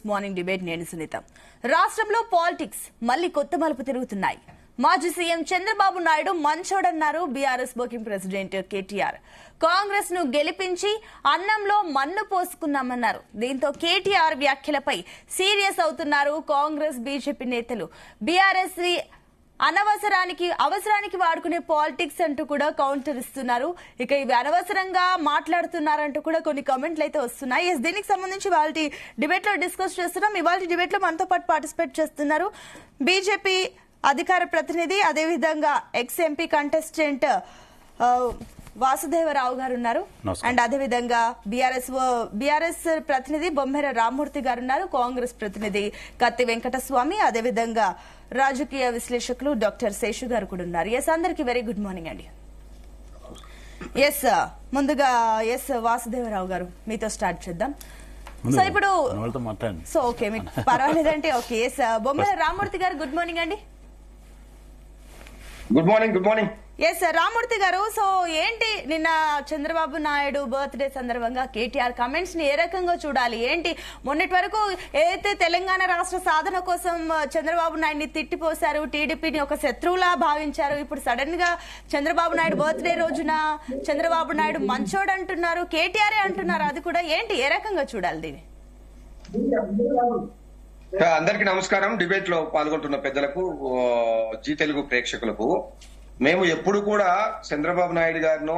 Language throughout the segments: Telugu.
మార్నింగ్ డిబేట్ నేను సునీత. రాష్ట్రంలో పాలిటిక్స్ మళ్లీ కొత్త మలుపు తిరుగుతున్నాయి. మాజీ సీఎం చంద్రబాబు నాయుడు మంచోడన్నారు BRS working president KTR. Congress ను గెలిపించి అన్నంలో మన్ను పోసుకున్నామన్నారు. దీంతో కేటీఆర్ వ్యాఖ్యలపై సీరియస్ అవుతున్నారు కాంగ్రెస్ బీజేపీ నేతలు. బీఆర్ఎస్ అవసరానికి వాడుకునే పాలిటిక్స్ అంటూ కూడా కౌంటర్ ఇస్తున్నారు. ఇక ఇవి అనవసరంగా మాట్లాడుతున్నారంటూ కూడా కొన్ని కామెంట్లు అయితే వస్తున్నాయి. దీనికి సంబంధించి ఇవాళ డిబేట్ లో డిస్కస్ చేస్తున్నాం. ఇవాళ డిబేట్ లో మనతో పాటు పార్టిసిపేట్ చేస్తున్నారు బీజేపీ అధికార ప్రతినిధి, అదేవిధంగా ఎక్స్ ఎంపీ కంటెస్టెంట్ వాసుదేవరావు గారు ఉన్నారు. అండ్ అదేవిధంగా బీఆర్ఎస్ ప్రతినిధి బొమ్మెర రామ్మూర్తి గారు ఉన్నారు. కాంగ్రెస్ ప్రతినిధి కత్తి వెంకటస్వామి, అదేవిధంగా రాజకీయ విశ్లేషకులు డాక్టర్ శేషు గారు కూడా ఉన్నారు. ఎస్, అందరికి వెరీ గుడ్ మార్నింగ్ అండి. ఎస్, ముందుగా వాసుదేవరావు గారు మీతో స్టార్ట్ చేద్దాం. సో ఇప్పుడు ఓకే, మీకు పర్వాలేదంటే ఓకే. ఎస్, బొమ్మెర రామ్మూర్తి గారు గుడ్ మార్నింగ్ అండి. Good morning. ఎస్ రామ్మూర్తి గారు, సో ఏంటి నిన్న చంద్రబాబు నాయుడు బర్త్డే సందర్భంగా కేటీఆర్ కమెంట్స్ ని ఏ రకంగా చూడాలి? ఏంటి మొన్నటి వరకు ఏదైతే తెలంగాణ రాష్ట్ర సాధన కోసం చంద్రబాబు నాయుడిని తిట్టిపోశారు, టీడీపీని ఒక శత్రువులా భావించారు, ఇప్పుడు సడన్ గా చంద్రబాబు నాయుడు బర్త్డే రోజున చంద్రబాబు నాయుడు మంచోడు అంటున్నారు, కేటీఆర్ అంటున్నారు. అది కూడా ఏంటి, ఏ రకంగా చూడాలి దీన్ని? అందరికీ నమస్కారం. డిబేట్ లో పాల్గొంటున్న పెద్దలకు, జీ తెలుగు ప్రేక్షకులకు, మేము ఎప్పుడు కూడా చంద్రబాబు నాయుడు గారినో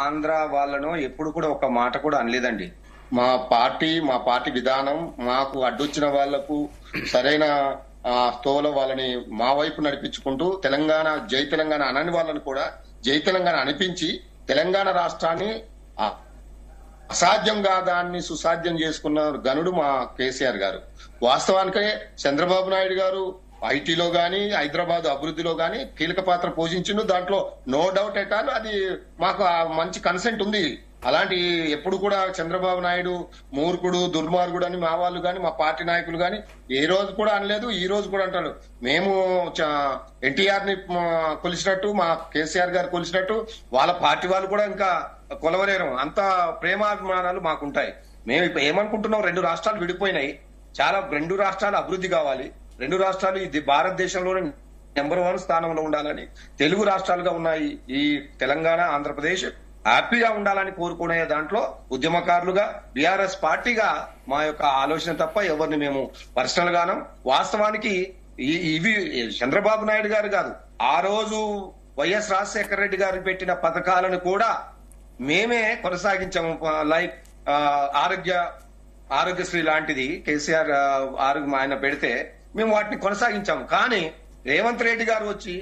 ఆంధ్ర వాళ్ళనో ఎప్పుడు కూడా ఒక మాట కూడా అనలేదండి. మా పార్టీ విధానం, మాకు అడ్డొచ్చిన వాళ్లకు సరైన స్థోలో వాళ్ళని మా వైపు నడిపించుకుంటూ తెలంగాణ జై తెలంగాణ అనని వాళ్ళని కూడా జై తెలంగాణ అనిపించి తెలంగాణ రాష్ట్రాన్ని అసాధ్యంగా దాన్ని సుసాధ్యం చేసుకున్న గనుడు మా కేసీఆర్ గారు. వాస్తవానికే చంద్రబాబు నాయుడు గారు ఐటీలో గాని హైదరాబాద్ అభివృద్ధిలో గాని కీలక పాత్ర పోషించిండు. దాంట్లో నో డౌట్ ఎట్ ఆల్. అది మాకు మంచి కన్సెంట్ ఉంది. అలాంటి ఎప్పుడు కూడా చంద్రబాబు నాయుడు మూర్ఖుడు, దుర్మార్గుడు అని మా వాళ్ళు గాని మా పార్టీ నాయకులు గాని ఏ రోజు కూడా అనలేదు. ఈ రోజు కూడా అంటారు. మేము ఎన్టీఆర్ ని కొలిసినట్టు, మా కేసీఆర్ గారు కొలిసినట్టు వాళ్ళ పార్టీ వాళ్ళు కూడా ఇంకా కొలవలేరు. అంత ప్రేమాభిమానాలు మాకుంటాయి. మేము ఇప్పుడు ఏమనుకుంటున్నాం, రెండు రాష్ట్రాలు విడిపోయినాయి. రెండు రాష్ట్రాలు అభివృద్ధి కావాలి. రెండు రాష్ట్రాలు ఇది భారతదేశంలోనే నెంబర్ 1 స్థానంలో ఉండాలని, తెలుగు రాష్ట్రాలుగా ఉన్నాయి ఈ తెలంగాణ, ఆంధ్రప్రదేశ్ హ్యాపీగా ఉండాలని కోరుకునే దాంట్లో ఉద్యమకారులుగా బీఆర్ఎస్ పార్టీగా మా యొక్క ఆలోచన తప్ప ఎవరిని మేము పర్సనల్ గానం. వాస్తవానికి ఇవి చంద్రబాబు నాయుడు గారు కాదు, ఆ రోజు వైఎస్ రాజశేఖర రెడ్డి గారు పెట్టిన పథకాలను కూడా మేమే కొనసాగించాము. లైక్ ఆరోగ్యశ్రీ లాంటిది కేసీఆర్ ఆయన పెడితే మేము వాటిని కొనసాగించాము. కానీ రేవంత్ రెడ్డి గారు వచ్చి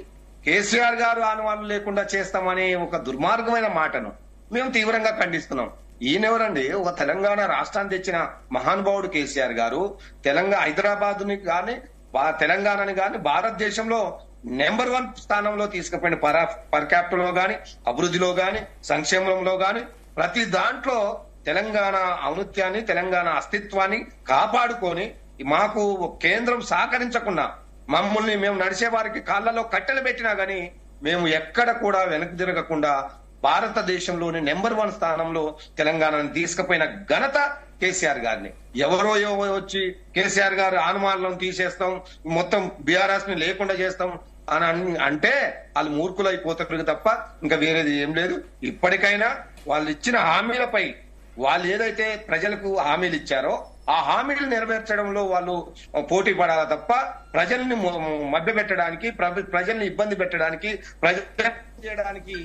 కేసీఆర్ గారు ఆనవాళ్లు లేకుండా చేస్తామనే ఒక దుర్మార్గమైన మాటను మేము తీవ్రంగా ఖండిస్తున్నాం. ఈయనెవరండి? ఒక తెలంగాణ రాష్ట్రాన్ని తెచ్చిన మహానుభావుడు కేసీఆర్ గారు. హైదరాబాద్ ని గాని తెలంగాణని గాని భారతదేశంలో నెంబర్ 1 స్థానంలో తీసుకుపోయిన పర్ క్యాపిటల్ లో గాని, అభివృద్ధిలో గాని, సంక్షేమంలో గాని ప్రతి దాంట్లో తెలంగాణ ఔన్నత్యాన్ని, తెలంగాణ అస్తిత్వాన్ని కాపాడుకొని మాకు కేంద్రం సహకరించకుండా మమ్మల్ని మేము నడిచే వారికి కాళ్లలో కట్టెలు పెట్టినా గానీ మేము ఎక్కడ కూడా వెనక్కి తిరగకుండా భారతదేశంలోని నెంబర్ 1 స్థానంలో తెలంగాణని తీసుకుపోయిన ఘనత కేసీఆర్ గారిని. ఎవరో వచ్చి కేసీఆర్ గారు ఆనుమానాలను తీసేస్తాం, మొత్తం బీఆర్ఎస్ ని లేకుండా చేస్తాం అని అంటే వాళ్ళు మూర్ఖులైపోతారు తప్ప ఇంకా వేరేది ఏం లేదు. ఇప్పటికైనా వాళ్ళు ఇచ్చిన హామీలపై వాళ్ళు ఏదైతే ప్రజలకు హామీలు ఇచ్చారో ఆ హామీలు నెరవేర్చడంలో వాళ్ళు పోటీ పడాలి తప్ప ప్రజల్ని మభ్యపెట్టడానికి, ప్రజల్ని ఇబ్బంది పెట్టడానికి, చేయడానికి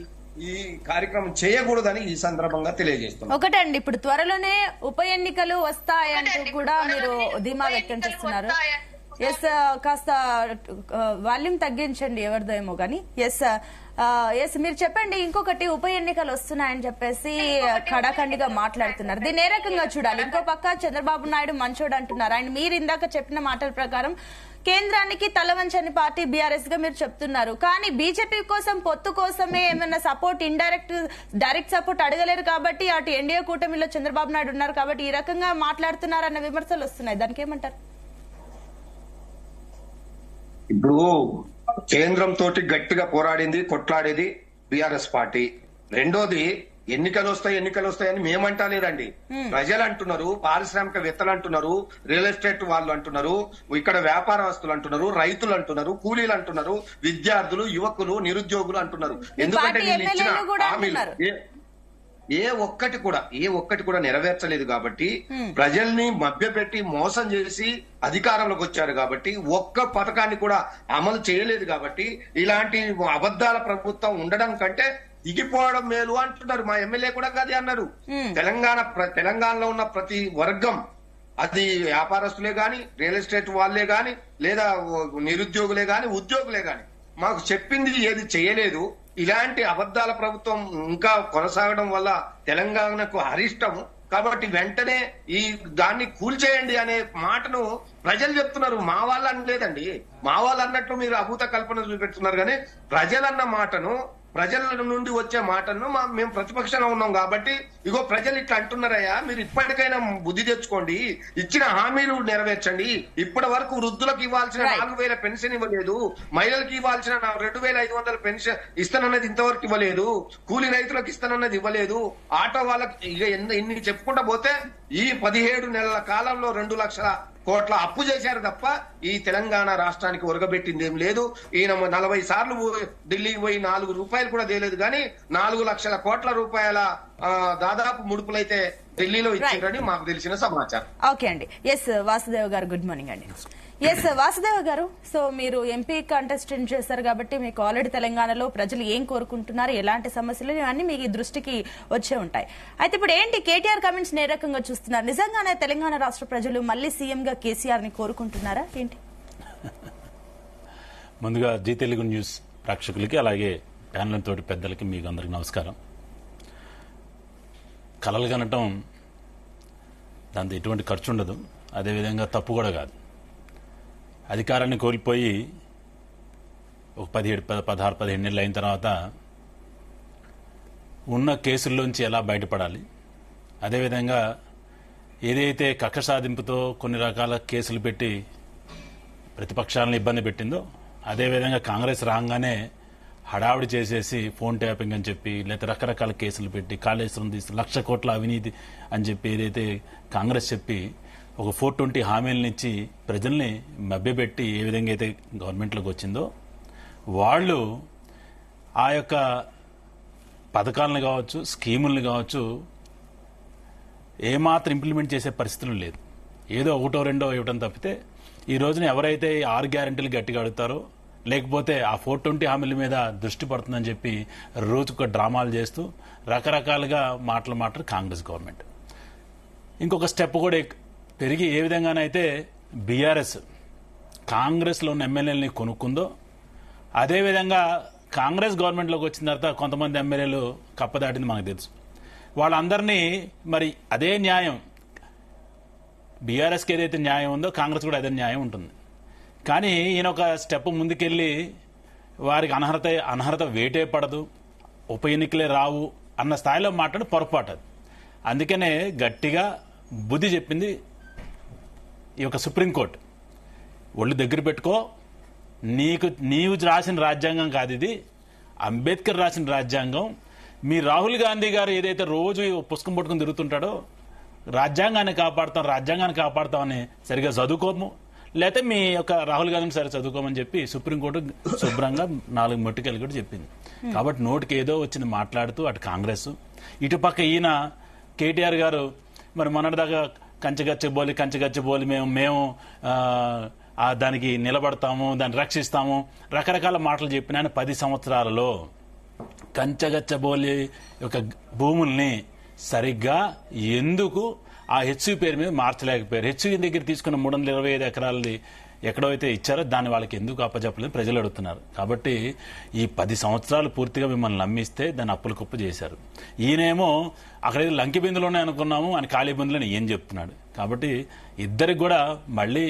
ఈ కార్యక్రమం చేయకూడదని ఈ సందర్భంగా తెలియజేస్తున్నాం. ఒకటండి, ఇప్పుడు త్వరలోనే ఉప ఎన్నికలు వస్తాయంటూ కూడా మీరు ధీమా వ్యక్తం చేస్తున్నారు. ఎస్, కాస్త వాల్యూమ్ తగ్గించండి ఎవరిదో ఏమో కానీ. ఎస్ మీరు చెప్పండి. ఇంకొకటి, ఉప ఎన్నికలు వస్తున్నాయని చెప్పేసి కడాఖండిగా మాట్లాడుతున్నారు. దీన్ని ఏ రకంగా చూడాలి? ఇంకో పక్క చంద్రబాబు నాయుడు మంచోడు అంటున్నారు. అండ్ మీరు ఇందాక చెప్పిన మాటల ప్రకారం కేంద్రానికి తలవంచని పార్టీ బీఆర్ఎస్ గా మీరు చెప్తున్నారు. కానీ బీజేపీ కోసం, పొత్తు కోసమే ఏమైనా సపోర్ట్, డైరెక్ట్ సపోర్ట్ అడగలేరు కాబట్టి అటు ఎన్డీఏ కూటమిలో చంద్రబాబు నాయుడు ఉన్నారు కాబట్టి ఈ రకంగా మాట్లాడుతున్నారన్న విమర్శలు వస్తున్నాయి. దానికి ఏమంటారు? ఇప్పుడు కేంద్రం తోటి గట్టిగా పోరాడింది, కొట్లాడేది బీఆర్ఎస్ పార్టీ. రెండోది ఎన్నికలు వస్తాయని మేమంటాలేదండి. ప్రజలు అంటున్నారు, పారిశ్రామికవేత్తలు అంటున్నారు, రియల్ ఎస్టేట్ వాళ్ళు అంటున్నారు, ఇక్కడ వ్యాపారస్తులు అంటున్నారు, రైతులు అంటున్నారు, కూలీలు అంటున్నారు, విద్యార్థులు, యువకులు, నిరుద్యోగులు అంటున్నారు. ఎందుకంటే నేను ఇచ్చిన హామీలు ఏ ఒక్కటి కూడా నెరవేర్చలేదు కాబట్టి, ప్రజల్ని మభ్యపెట్టి మోసం చేసి అధికారంలోకి వచ్చారు కాబట్టి, ఒక్క పథకాన్ని కూడా అమలు చేయలేదు కాబట్టి, ఇలాంటి అబద్ధాల ప్రభుత్వం ఉండడం కంటే దిగిపోవడం మేలు అంటున్నారు. మా ఎమ్మెల్యే కూడా కాదు అన్నారు. తెలంగాణలో ఉన్న ప్రతి వర్గం, అది వ్యాపారస్తులే గాని, రియల్ ఎస్టేట్ వాళ్ళే గాని, లేదా నిరుద్యోగులే గాని, ఉద్యోగులే గాని, మాకు చెప్పింది ఏది చేయలేదు. ఇలాంటి అబద్ధాల ప్రభుత్వం ఇంకా కొనసాగడం వల్ల తెలంగాణకు అరిష్టము కాబట్టి వెంటనే దాన్ని కూల్చేయండి అనే మాటను ప్రజలు చెప్తున్నారు. మా వాళ్ళు అనలేదండి. మా వాళ్ళు అన్నట్లు మీరు అభూత కల్పన చూపెడుతున్నారు. కానీ ప్రజలన్న మాటను, ప్రజల నుండి వచ్చే మాటను మేము ప్రతిపక్షంలో ఉన్నాం కాబట్టి, ఇగో ప్రజలు ఇట్లా అంటున్నారయ్యా, మీరు ఇప్పటికైనా బుద్ధి తెచ్చుకోండి, ఇచ్చిన హామీలు నెరవేర్చండి. ఇప్పటి వరకు వృద్ధులకు ఇవ్వాల్సిన 4,000 పెన్షన్ ఇవ్వలేదు, మహిళలకు ఇవ్వాల్సిన 2,500 పెన్షన్ ఇస్తానన్నది ఇంతవరకు ఇవ్వలేదు, కూలీ రైతులకు ఇస్తానన్నది ఇవ్వలేదు, ఆటో వాళ్ళకి ఇక ఇన్ని చెప్పుకుంటా పోతే ఈ 17 నెలల కాలంలో 2 లక్షల కోట్ల అప్పు చేశారు తప్ప ఈ తెలంగాణ రాష్ట్రానికి ఒరగబెట్టింది ఏం లేదు. ఈయన 40 సార్లు ఢిల్లీకి పోయి 4 రూపాయలు కూడా తేలేదు. కానీ 4 లక్షల కోట్ల రూపాయల దాదాపు ముడుపులైతే ఢిల్లీలో ఇచ్చారని మాకు తెలిసిన సమాచారం. ఓకే అండి. ఎస్ వాసుదేవ్ గారు, గుడ్ మార్నింగ్ అండి. ఎస్ వాసుదేవ్ గారు, సో మీరు ఎంపీ కంటెస్టెంట్ చేశారు కాబట్టి మీకు ఆల్రెడీ తెలంగాణలో ప్రజలు ఏం కోరుకుంటున్నారు, ఎలాంటి సమస్యలు, ఇవన్నీ మీకు దృష్టికి వచ్చే ఉంటాయి. అయితే ఇప్పుడు ఏంటి కేటీఆర్ కమెంట్స్ ఏ రకంగా చూస్తున్నారు? నిజంగానే తెలంగాణ రాష్ట్ర ప్రజలు మళ్ళీ సీఎం గా కేసీఆర్ ని కోరుకుంటున్నారా ఏంటి? ముందుగా జీ తెలుగు న్యూస్ ప్రేక్షకులకి, అలాగే ప్యానల్ తోటి పెద్దలకి, మీకు అందరికి నమస్కారం. కలలు కనటం దాంతో ఎటువంటి ఖర్చు ఉండదు, అదేవిధంగా తప్పు కూడా కాదు. అధికారాన్ని కోల్పోయి ఒక 16-17 నెలలు అయిన తర్వాత ఉన్న కేసుల్లోంచి ఎలా బయటపడాలి, అదేవిధంగా ఏదైతే కక్ష సాధింపుతో కొన్ని రకాల కేసులు పెట్టి ప్రతిపక్షాలను ఇబ్బంది పెట్టిందో, అదేవిధంగా కాంగ్రెస్ రాగానే హడావిడి చేసేసి ఫోన్ ట్యాపింగ్ అని చెప్పి, లేకపోతే రకరకాల కేసులు పెట్టి కాళేశ్వరం తీసి 1,00,000 కోట్ల అవినీతి అని చెప్పి ఏదైతే కాంగ్రెస్ చెప్పి ఒక 420 హామీలను ఇచ్చి ప్రజల్ని మభ్యపెట్టి ఏ విధంగా అయితే గవర్నమెంట్లోకి వచ్చిందో, వాళ్ళు ఆ యొక్క పథకాలను కావచ్చు, స్కీములను కావచ్చు, ఏమాత్రం ఇంప్లిమెంట్ చేసే పరిస్థితులు లేదు. ఏదో ఒకటో రెండో ఇవ్వడం తప్పితే ఈ రోజున ఎవరైతే 6 గ్యారెంటీలు గట్టిగా అడుగుతారో, లేకపోతే ఆ 420 హామీల మీద దృష్టి పడుతుందని చెప్పి రోజుకొక డ్రామాలు చేస్తూ రకరకాలుగా మాటలు కాంగ్రెస్ గవర్నమెంట్. ఇంకొక స్టెప్ కూడా పెరిగి ఏ విధంగానైతే బీఆర్ఎస్ కాంగ్రెస్లో ఉన్న ఎమ్మెల్యేలని కొనుక్కుందో, అదేవిధంగా కాంగ్రెస్ గవర్నమెంట్లోకి వచ్చిన తర్వాత కొంతమంది ఎమ్మెల్యేలు కప్పదాటింది మనకు తెలుసు. వాళ్ళందరినీ మరి అదే న్యాయం, బీఆర్ఎస్కి ఏదైతే న్యాయం ఉందో కాంగ్రెస్ కూడా అదే న్యాయం ఉంటుంది. కానీ ఈయన ఒక స్టెప్ ముందుకెళ్ళి వారికి అనర్హత వేటే పడదు, ఉప ఎన్నికలే రావు అన్న స్థాయిలో మాట్లాడి పొరపాటు అది. అందుకనే గట్టిగా బుద్ధి చెప్పింది ఈ యొక్క సుప్రీంకోర్టు. ఒళ్ళు దగ్గర పెట్టుకో, నీవు రాసిన రాజ్యాంగం కాదు ఇది, అంబేద్కర్ రాసిన రాజ్యాంగం. మీ రాహుల్ గాంధీ గారు ఏదైతే రోజు పుస్తకం పట్టుకుని తిరుగుతుంటాడో, రాజ్యాంగాన్ని కాపాడుతామని సరిగా చదువుకోము, లేకపోతే మీ యొక్క రాహుల్ గాంధీని సరే చదువుకోమని చెప్పి సుప్రీంకోర్టు శుభ్రంగా 4 మొట్టికలు కూడా చెప్పింది. కాబట్టి నోటికి ఏదో వచ్చింది మాట్లాడుతూ అటు కాంగ్రెస్, ఇటుపక్క ఈయన కేటీఆర్ గారు మరి మొన్నటిదాకా కంచగచ్చబోలి మేము దానికి నిలబడతాము, దాన్ని రక్షిస్తాము, రకరకాల మాటలు చెప్పిన 10 సంవత్సరాలలో కంచగచ్చబోలి యొక్క భూముల్ని సరిగ్గా ఎందుకు ఆ హెచ్యూ పేరు మీద మార్చలేకపోయారు? హెచ్యూ దగ్గర తీసుకున్న 325 ఎకరాలది ఎక్కడో అయితే ఇచ్చారో దాన్ని వాళ్ళకి ఎందుకు అప్పచెప్పలేదు ప్రజలు అడుగుతున్నారు. కాబట్టి ఈ 10 సంవత్సరాలు పూర్తిగా మిమ్మల్ని నమ్మిస్తే దాన్ని అప్పుల కుప్ప చేశారు. ఈయనేమో అక్కడైతే లంకి బిందులు ఉన్నాయనుకున్నాము అని ఖాళీ బిందులని ఏం చెప్తున్నాడు. కాబట్టి ఇద్దరికి కూడా మళ్ళీ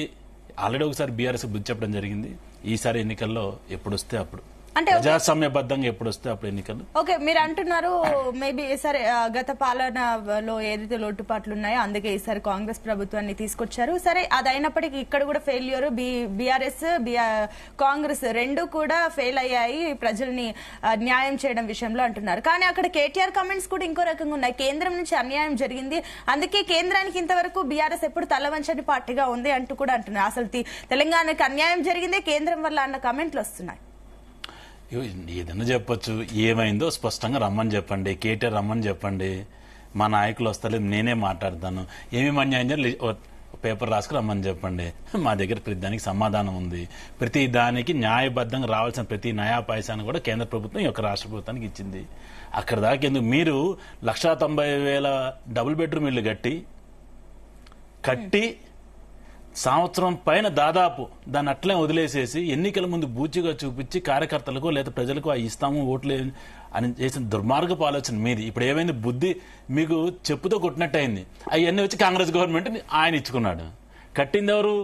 ఆల్రెడీ ఒకసారి బీఆర్ఎస్ బుద్ధి చెప్పడం జరిగింది. ఈసారి ఎన్నికల్లో ఎప్పుడు వస్తే అప్పుడు. అంటే ప్రజాస్వామ్యబద్ధంగా ఎప్పుడు వస్తే అప్పుడు ఎన్నికలు. ఓకే, మీరు అంటున్నారు మేబీ సరే గత పాలనలో ఏదైతే లోటుపాట్లు ఉన్నాయో అందుకే ఈసారి కాంగ్రెస్ ప్రభుత్వాన్ని తీసుకొచ్చారు. సరే అదైనప్పటికీ ఇక్కడ కూడా ఫెయిల్యూర్, బీఆర్ఎస్ కాంగ్రెస్ రెండు కూడా ఫెయిల్ అయ్యాయి ప్రజల్ని న్యాయం చేయడం విషయంలో అంటున్నారు. కానీ అక్కడ కేటీఆర్ కామెంట్స్ కూడా ఇంకో రకంగా ఉన్నాయి. కేంద్రం నుంచి అన్యాయం జరిగింది, అందుకే కేంద్రానికి ఇంతవరకు బీఆర్ఎస్ ఎప్పుడు తలవంచని పార్టీగా ఉంది అంటూ కూడా అంటున్నారు. అసలు తెలంగాణకి అన్యాయం జరిగిందే కేంద్రం వల్ల అన్న కామెంట్లు వస్తున్నాయి. ఏదైనా చెప్పొచ్చు, ఏమైందో స్పష్టంగా రమ్మని చెప్పండి, కేటీఆర్ రమ్మని చెప్పండి, మా నాయకులు వస్తలేదు, నేనే మాట్లాడతాను, ఏమేమి అన్యాయం పేపర్ రాసుకు రమ్మని చెప్పండి. మా దగ్గర ప్రతి దానికి సమాధానం ఉంది. ప్రతి దానికి న్యాయబద్ధంగా రావాల్సిన ప్రతి న్యాయ పైసాను కూడా కేంద్ర ప్రభుత్వం ఈ యొక్క రాష్ట్ర ప్రభుత్వానికి ఇచ్చింది. అక్కడ దాకా ఎందుకు మీరు 1,90,000 డబుల్ బెడ్రూమ్ ఇల్లు కట్టి సంవత్సరం పైన దాదాపు దాన్ని అట్లే వదిలేసేసి ఎన్నికల ముందు బూచిగా చూపించి కార్యకర్తలకు లేదా ప్రజలకు ఇస్తాము ఓట్లు అని చేసిన దుర్మార్గపు ఆలోచన మీది. ఇప్పుడు ఏమైంది, బుద్ధి మీకు చెప్పుతో కొట్టినట్టు అయింది. అవన్నీ వచ్చి కాంగ్రెస్ గవర్నమెంట్ ఆయన ఇచ్చుకున్నాడు. కట్టింది ఎవరు?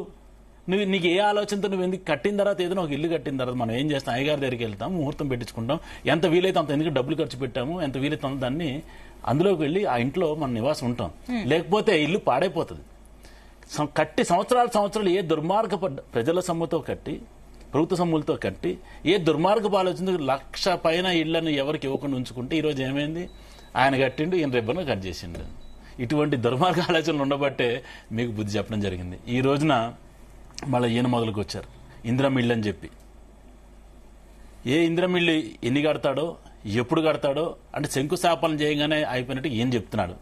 నీకు ఏ ఆలోచనతో నువ్వు ఎందుకు కట్టిన తర్వాత ఏదైనా ఒక ఇల్లు కట్టిన తర్వాత మనం ఏం చేస్తాం, అయ్యగారి దగ్గరికి వెళ్తాం, ముహూర్తం పెట్టించుకుంటాం, ఎంత వీలైతే అంత, ఎందుకు డబ్బులు ఖర్చు పెట్టాము, ఎంత వీలైతే అంత దాన్ని అందులోకి వెళ్ళి ఆ ఇంట్లో మన నివాసం ఉంటాం. లేకపోతే ఇల్లు పాడైపోతుంది. కట్టి సంవత్సరాలు ఏ దుర్మార్గపు ప్రజల సొమ్ముతో కట్టి, ప్రభుత్వ సొమ్ములతో కట్టి, ఏ దుర్మార్గపు ఆలోచన 1,00,000 పైన ఇళ్లను ఎవరికి ఇవ్వకుండా ఉంచుకుంటే ఈరోజు ఏమైంది, ఆయన కట్టిండు, ఈయన రిబ్బన్ కట్ చేసిండు. ఇటువంటి దుర్మార్గ ఆలోచనలు ఉండబట్టే మీకు బుద్ధి చెప్పడం జరిగింది. ఈ రోజున మళ్ళీ ఈయన మొదలుకు వచ్చారు ఇందిరమిళ్ళు అని చెప్పి. ఏ ఇందిరమిళ్ళు ఎన్ని కడతాడో, ఎప్పుడు కడతాడో అంటే శంకుస్థాపన చేయగానే అయిపోయినట్టు ఏం చెప్తున్నాడు.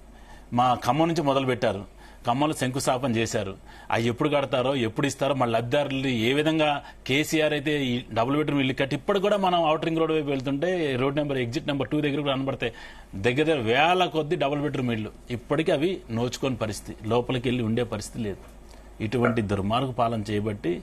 మా ఖమ్మం నుంచి మొదలు పెట్టారు, ఖమ్మంలో శంకుస్థాపన చేశారు. అవి ఎప్పుడు కడతారో, ఎప్పుడు ఇస్తారో, మళ్ళీ లబ్ధిదారులు ఏ విధంగా కేసీఆర్ అయితే ఈ డబుల్ బెడ్రూమ్ ఇల్లు కట్టి ఇప్పుడు కూడా మనం అవుటర్ రింగ్ రోడ్ వైపు వెళ్తుంటే రోడ్ నెంబర్ ఎగ్జిట్ నెంబర్ 2 దగ్గర కూడా కనబడతాయి. దగ్గర వేల కొద్ది డబుల్ బెడ్రూమ్ ఇల్లు ఇప్పటికీ అవి నోచుకోని పరిస్థితి, లోపలికి వెళ్ళి ఉండే పరిస్థితి లేదు. ఇటువంటి దుర్మార్గ పాలన చేయబట్టి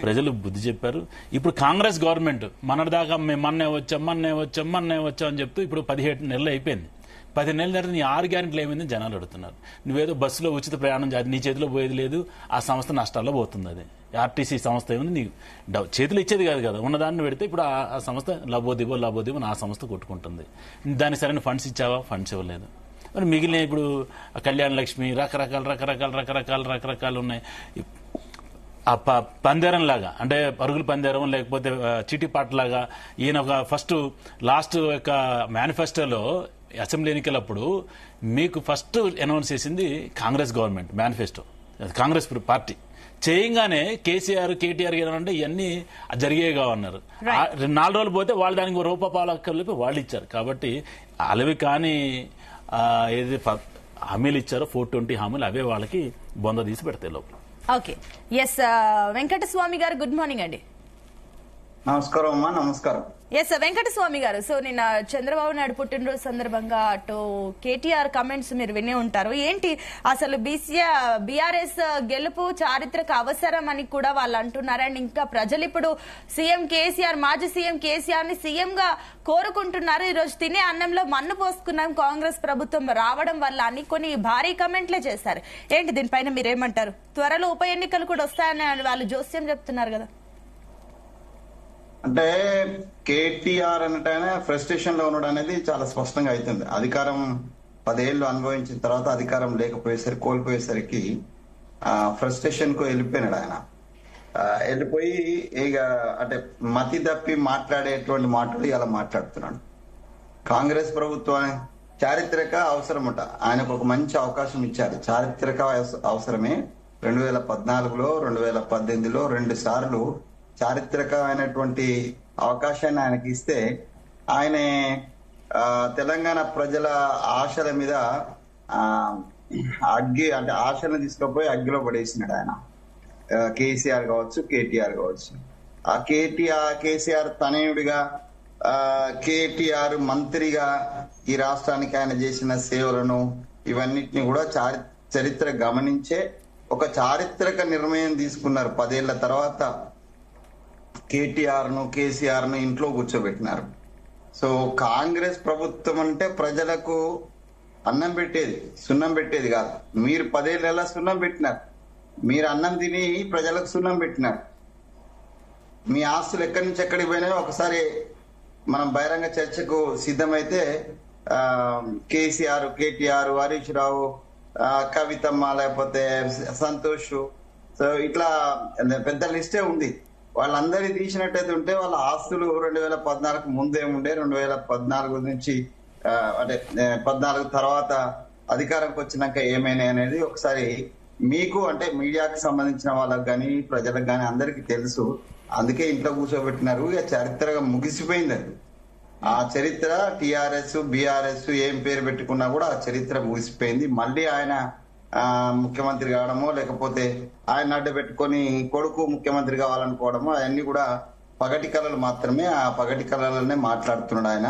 ప్రజలు బుద్ధి చెప్పారు. ఇప్పుడు కాంగ్రెస్ గవర్నమెంట్ మొన్నటిదాకా మేము మొన్నే వచ్చాం అని చెప్తూ ఇప్పుడు 17 నెలలు అయిపోయింది. 10 నెలల తర్వాత నీ 6 గ్యారెంటీలు ఏమైందని జనాలు అడుగుతున్నారు. నువ్వేదో బస్సులో ఉచిత ప్రయాణం నీ చేతిలో పోయేది లేదు, ఆ సంస్థ నష్టాల్లో పోతుంది. అది ఆర్టీసీ సంస్థ ఏముంది, నీకు చేతులు ఇచ్చేది కాదు కదా, ఉన్నదాన్ని పెడితే ఇప్పుడు ఆ సంస్థ లబోదిబో ఆ సంస్థ కొట్టుకుంటుంది. దానికి సరైన ఫండ్స్ ఇచ్చావా? ఫండ్స్ ఇవ్వలేదు. మరి మిగిలిన ఇప్పుడు కళ్యాణ లక్ష్మి రకరకాలు ఉన్నాయి. ఆ పందేరం లాగా, అంటే పరుగుల పందేరం లేకపోతే చీటిపాటలాగా ఈయన ఒక లాస్ట్ యొక్క మేనిఫెస్టోలో అసెంబ్లీ ఎన్నికలప్పుడు మీకు ఫస్ట్ అనౌన్స్ చేసింది Congress government manifesto, Congress party చేయంగానే కేసీఆర్ కేటీఆర్ అంటే ఇవన్నీ జరిగేవి కావన్నారు. 4 రోజులు పోతే వాళ్ళు దానికి రూపాయలు కలిపి వాళ్ళు ఇచ్చారు. కాబట్టి అలవి కానీ ఏది హామీలు ఇచ్చారో 420 హామీలు అవే వాళ్ళకి బొంద తీసి పెడతాయి లోపల. ఓకే, ఎస్ వెంకటస్వామి గారు, గుడ్ మార్నింగ్ అండి. నమస్కారం అమ్మా. నమస్కారం. ఎస్ వెంకటస్వామి గారు, సో నిన్న చంద్రబాబు నాయుడు పుట్టినరోజు సందర్భంగా అటు కేటీఆర్ కమెంట్స్ మీరు వినే ఉంటారు. ఏంటి అసలు బీఆర్ఎస్ గెలుపు చారిత్రక అవసరం అని కూడా వాళ్ళు అంటున్నారు. అండ్ ఇంకా ప్రజలు ఇప్పుడు మాజీ సీఎం కేసీఆర్ ని సీఎం గా కోరుకుంటున్నారు. ఈ రోజు తినే అన్నంలో మన్ను పోసుకున్నాం కాంగ్రెస్ ప్రభుత్వం రావడం వల్ల అని కొన్ని భారీ కమెంట్లే చేశారు. ఏంటి దీనిపైన మీరేమంటారు? త్వరలో ఉప ఎన్నికలు కూడా వస్తాయని వాళ్ళు జోస్యం చెప్తున్నారు కదా. అంటే కేటీఆర్ అంటే ఫ్రస్ట్రేషన్ లో ఉండడం అనేది చాలా స్పష్టంగా అవుతుంది. అధికారం 10 ఏళ్ళు అనుభవించిన తర్వాత అధికారం కోల్పోయేసరికి ఫ్రస్ట్రేషన్ కు వెళ్ళిపోయినాడు ఆయన. వెళ్ళిపోయి ఇక అంటే మతి తప్పి మాట్లాడేటువంటి మాటలు ఇలా మాట్లాడుతున్నాడు. కాంగ్రెస్ ప్రభుత్వం చారిత్రక అవసరం అంట, ఆయనకు ఒక మంచి అవకాశం ఇచ్చారు. చారిత్రక అవసరమే. 2014లో 2018లో 2 సార్లు చారిత్రకమైనటువంటి అవకాశాన్ని ఆయనకి ఇస్తే ఆయన తెలంగాణ ప్రజల ఆశల మీద ఆశలను తీసుకుపోయి అగ్గిలో పడేసినాడు ఆయన. కేసీఆర్ కావచ్చు, కేటీఆర్ కావచ్చు. ఆ కేసీఆర్ తనయుడిగా, కేటీఆర్ మంత్రిగా ఈ రాష్ట్రానికి ఆయన చేసిన సేవలను ఇవన్నిటిని కూడా చరిత్ర గమనించే ఒక చారిత్రక నిర్ణయం తీసుకున్నారు. 10 ఏళ్ల తర్వాత కేసీఆర్ ను ఇంట్లో కూర్చోబెట్టినారు. సో కాంగ్రెస్ ప్రభుత్వం అంటే ప్రజలకు అన్నం పెట్టేది, సున్నం పెట్టేది కాదు. మీరు 10 ఏళ్ళ సున్నం పెట్టినారు. మీరు అన్నం తిని ప్రజలకు సున్నం పెట్టినారు. మీ ఆస్తులు ఎక్కడి నుంచి ఎక్కడికి పోయినాయో ఒకసారి మనం బహిరంగ చర్చకు సిద్ధమైతే కేసీఆర్, కేటీఆర్, హరీష్ రావు, కవితమ్మ, లేకపోతే సంతోష్, సో ఇట్లా పెద్ద లిస్టే ఉంది. వాళ్ళందరి తీసినట్టయితే ఉంటే వాళ్ళ ఆస్తులు 2014 ముందే ఉండే, 2014 నుంచి అంటే 14 తర్వాత అధికారంకి వచ్చినాక ఏమైనా అనేది ఒకసారి మీకు అంటే మీడియాకి సంబంధించిన వాళ్ళకి కానీ ప్రజలకు కానీ అందరికీ తెలుసు. అందుకే ఇంట్లో కూర్చోబెట్టినారు. ఇక చరిత్రగా ముగిసిపోయింది అది. ఆ చరిత్ర టిఆర్ఎస్, బిఆర్ఎస్ ఏం పేరు పెట్టుకున్నా కూడా ఆ చరిత్ర ముగిసిపోయింది. మళ్ళీ ఆయన ముఖ్యమంత్రి కావడమో లేకపోతే ఆయన అడ్డు పెట్టుకొని కొడుకు ముఖ్యమంత్రి కావాలనుకోవడమో అవన్నీ కూడా పగటి కళలు మాత్రమే. ఆ పగటి కళలనే మాట్లాడుతున్నాడు ఆయన.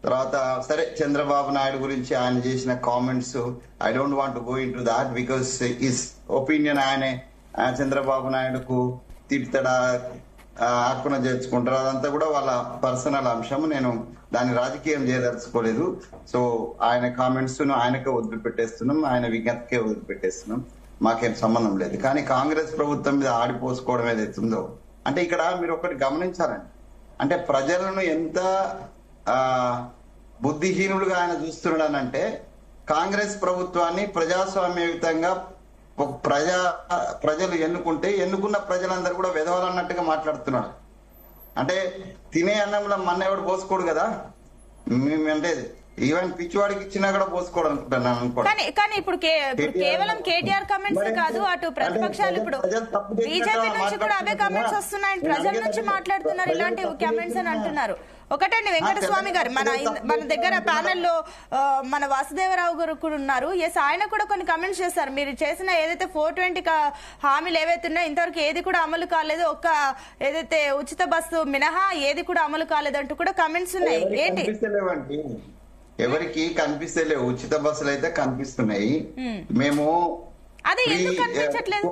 తర్వాత సరే చంద్రబాబు నాయుడు గురించి ఆయన చేసిన comments, I don't want go in to that because his opinion. ఆయనే చంద్రబాబు నాయుడుకు తిడతాడా, హక్కున చేర్చుకుంటారు, అదంతా కూడా వాళ్ళ పర్సనల్ అంశం. నేను దాన్ని రాజకీయం చేయదలుచుకోలేదు. సో ఆయన కామెంట్స్ ఆయనకే వదిలిపెట్టేస్తున్నాం, ఆయన విజ్ఞతకే వదిలిపెట్టేస్తున్నాం, మాకేం సంబంధం లేదు. కానీ కాంగ్రెస్ ప్రభుత్వం మీద ఆడిపోసుకోవడం ఏదైతుందో అంటే ఇక్కడ మీరు ఒకటి గమనించాలండి. అంటే ప్రజలను ఎంత బుద్ధిహీనులుగా ఆయన చూస్తున్నాడనంటే కాంగ్రెస్ ప్రభుత్వాన్ని ప్రజాస్వామ్యయుతంగా ప్రజలు ఎన్నుకున్న ప్రజలందరూ కూడా వెదవాలన్నట్టుగా మాట్లాడుతున్నాడు. అంటే తినే అన్నంలో మన్న ఎవడు పోసుకోడు కదా, అంటే ఈవెన్ పిచ్చివాడికి ఇచ్చినా కూడా పోసుకోవడం అనుకుంటున్నాను. కానీ ఇప్పుడు కేవలం కేటీఆర్ కామెంట్స్ కాదు, అటు ప్రతిపక్షాలు ఇప్పుడు బీజేపీ నుంచి కూడా అవే కామెంట్స్ వస్తున్నాయి. ప్రజల నుంచి మాట్లాడుతున్నారు ఇలాంటి కామెంట్స్ అని అంటున్నారు. ఒకటండి వెంకటస్వామి గారు, మన దగ్గర ప్యానెల్లో మన వాసుదేవరావు గారు కూడా ఉన్నారు. ఎస్, ఆయన కూడా కొన్ని కమెంట్స్ చేస్తారు. మీరు చేసిన ఏదైతే 420 హామీలు ఏవైతే ఉన్నాయో ఇంతవరకు ఏది కూడా అమలు కాలేదు, ఒక్క ఏదైతే ఉచిత బస్సు మినహా ఏది కూడా అమలు కాలేదంటూ కూడా కమెంట్స్ ఉన్నాయి. ఏంటి ఎవరికి కనిపిస్తలేవు? ఉచిత బస్సులు అయితే కనిపిస్తున్నాయి. మేము అదే ఎందుకు కనిపించట్లేదు?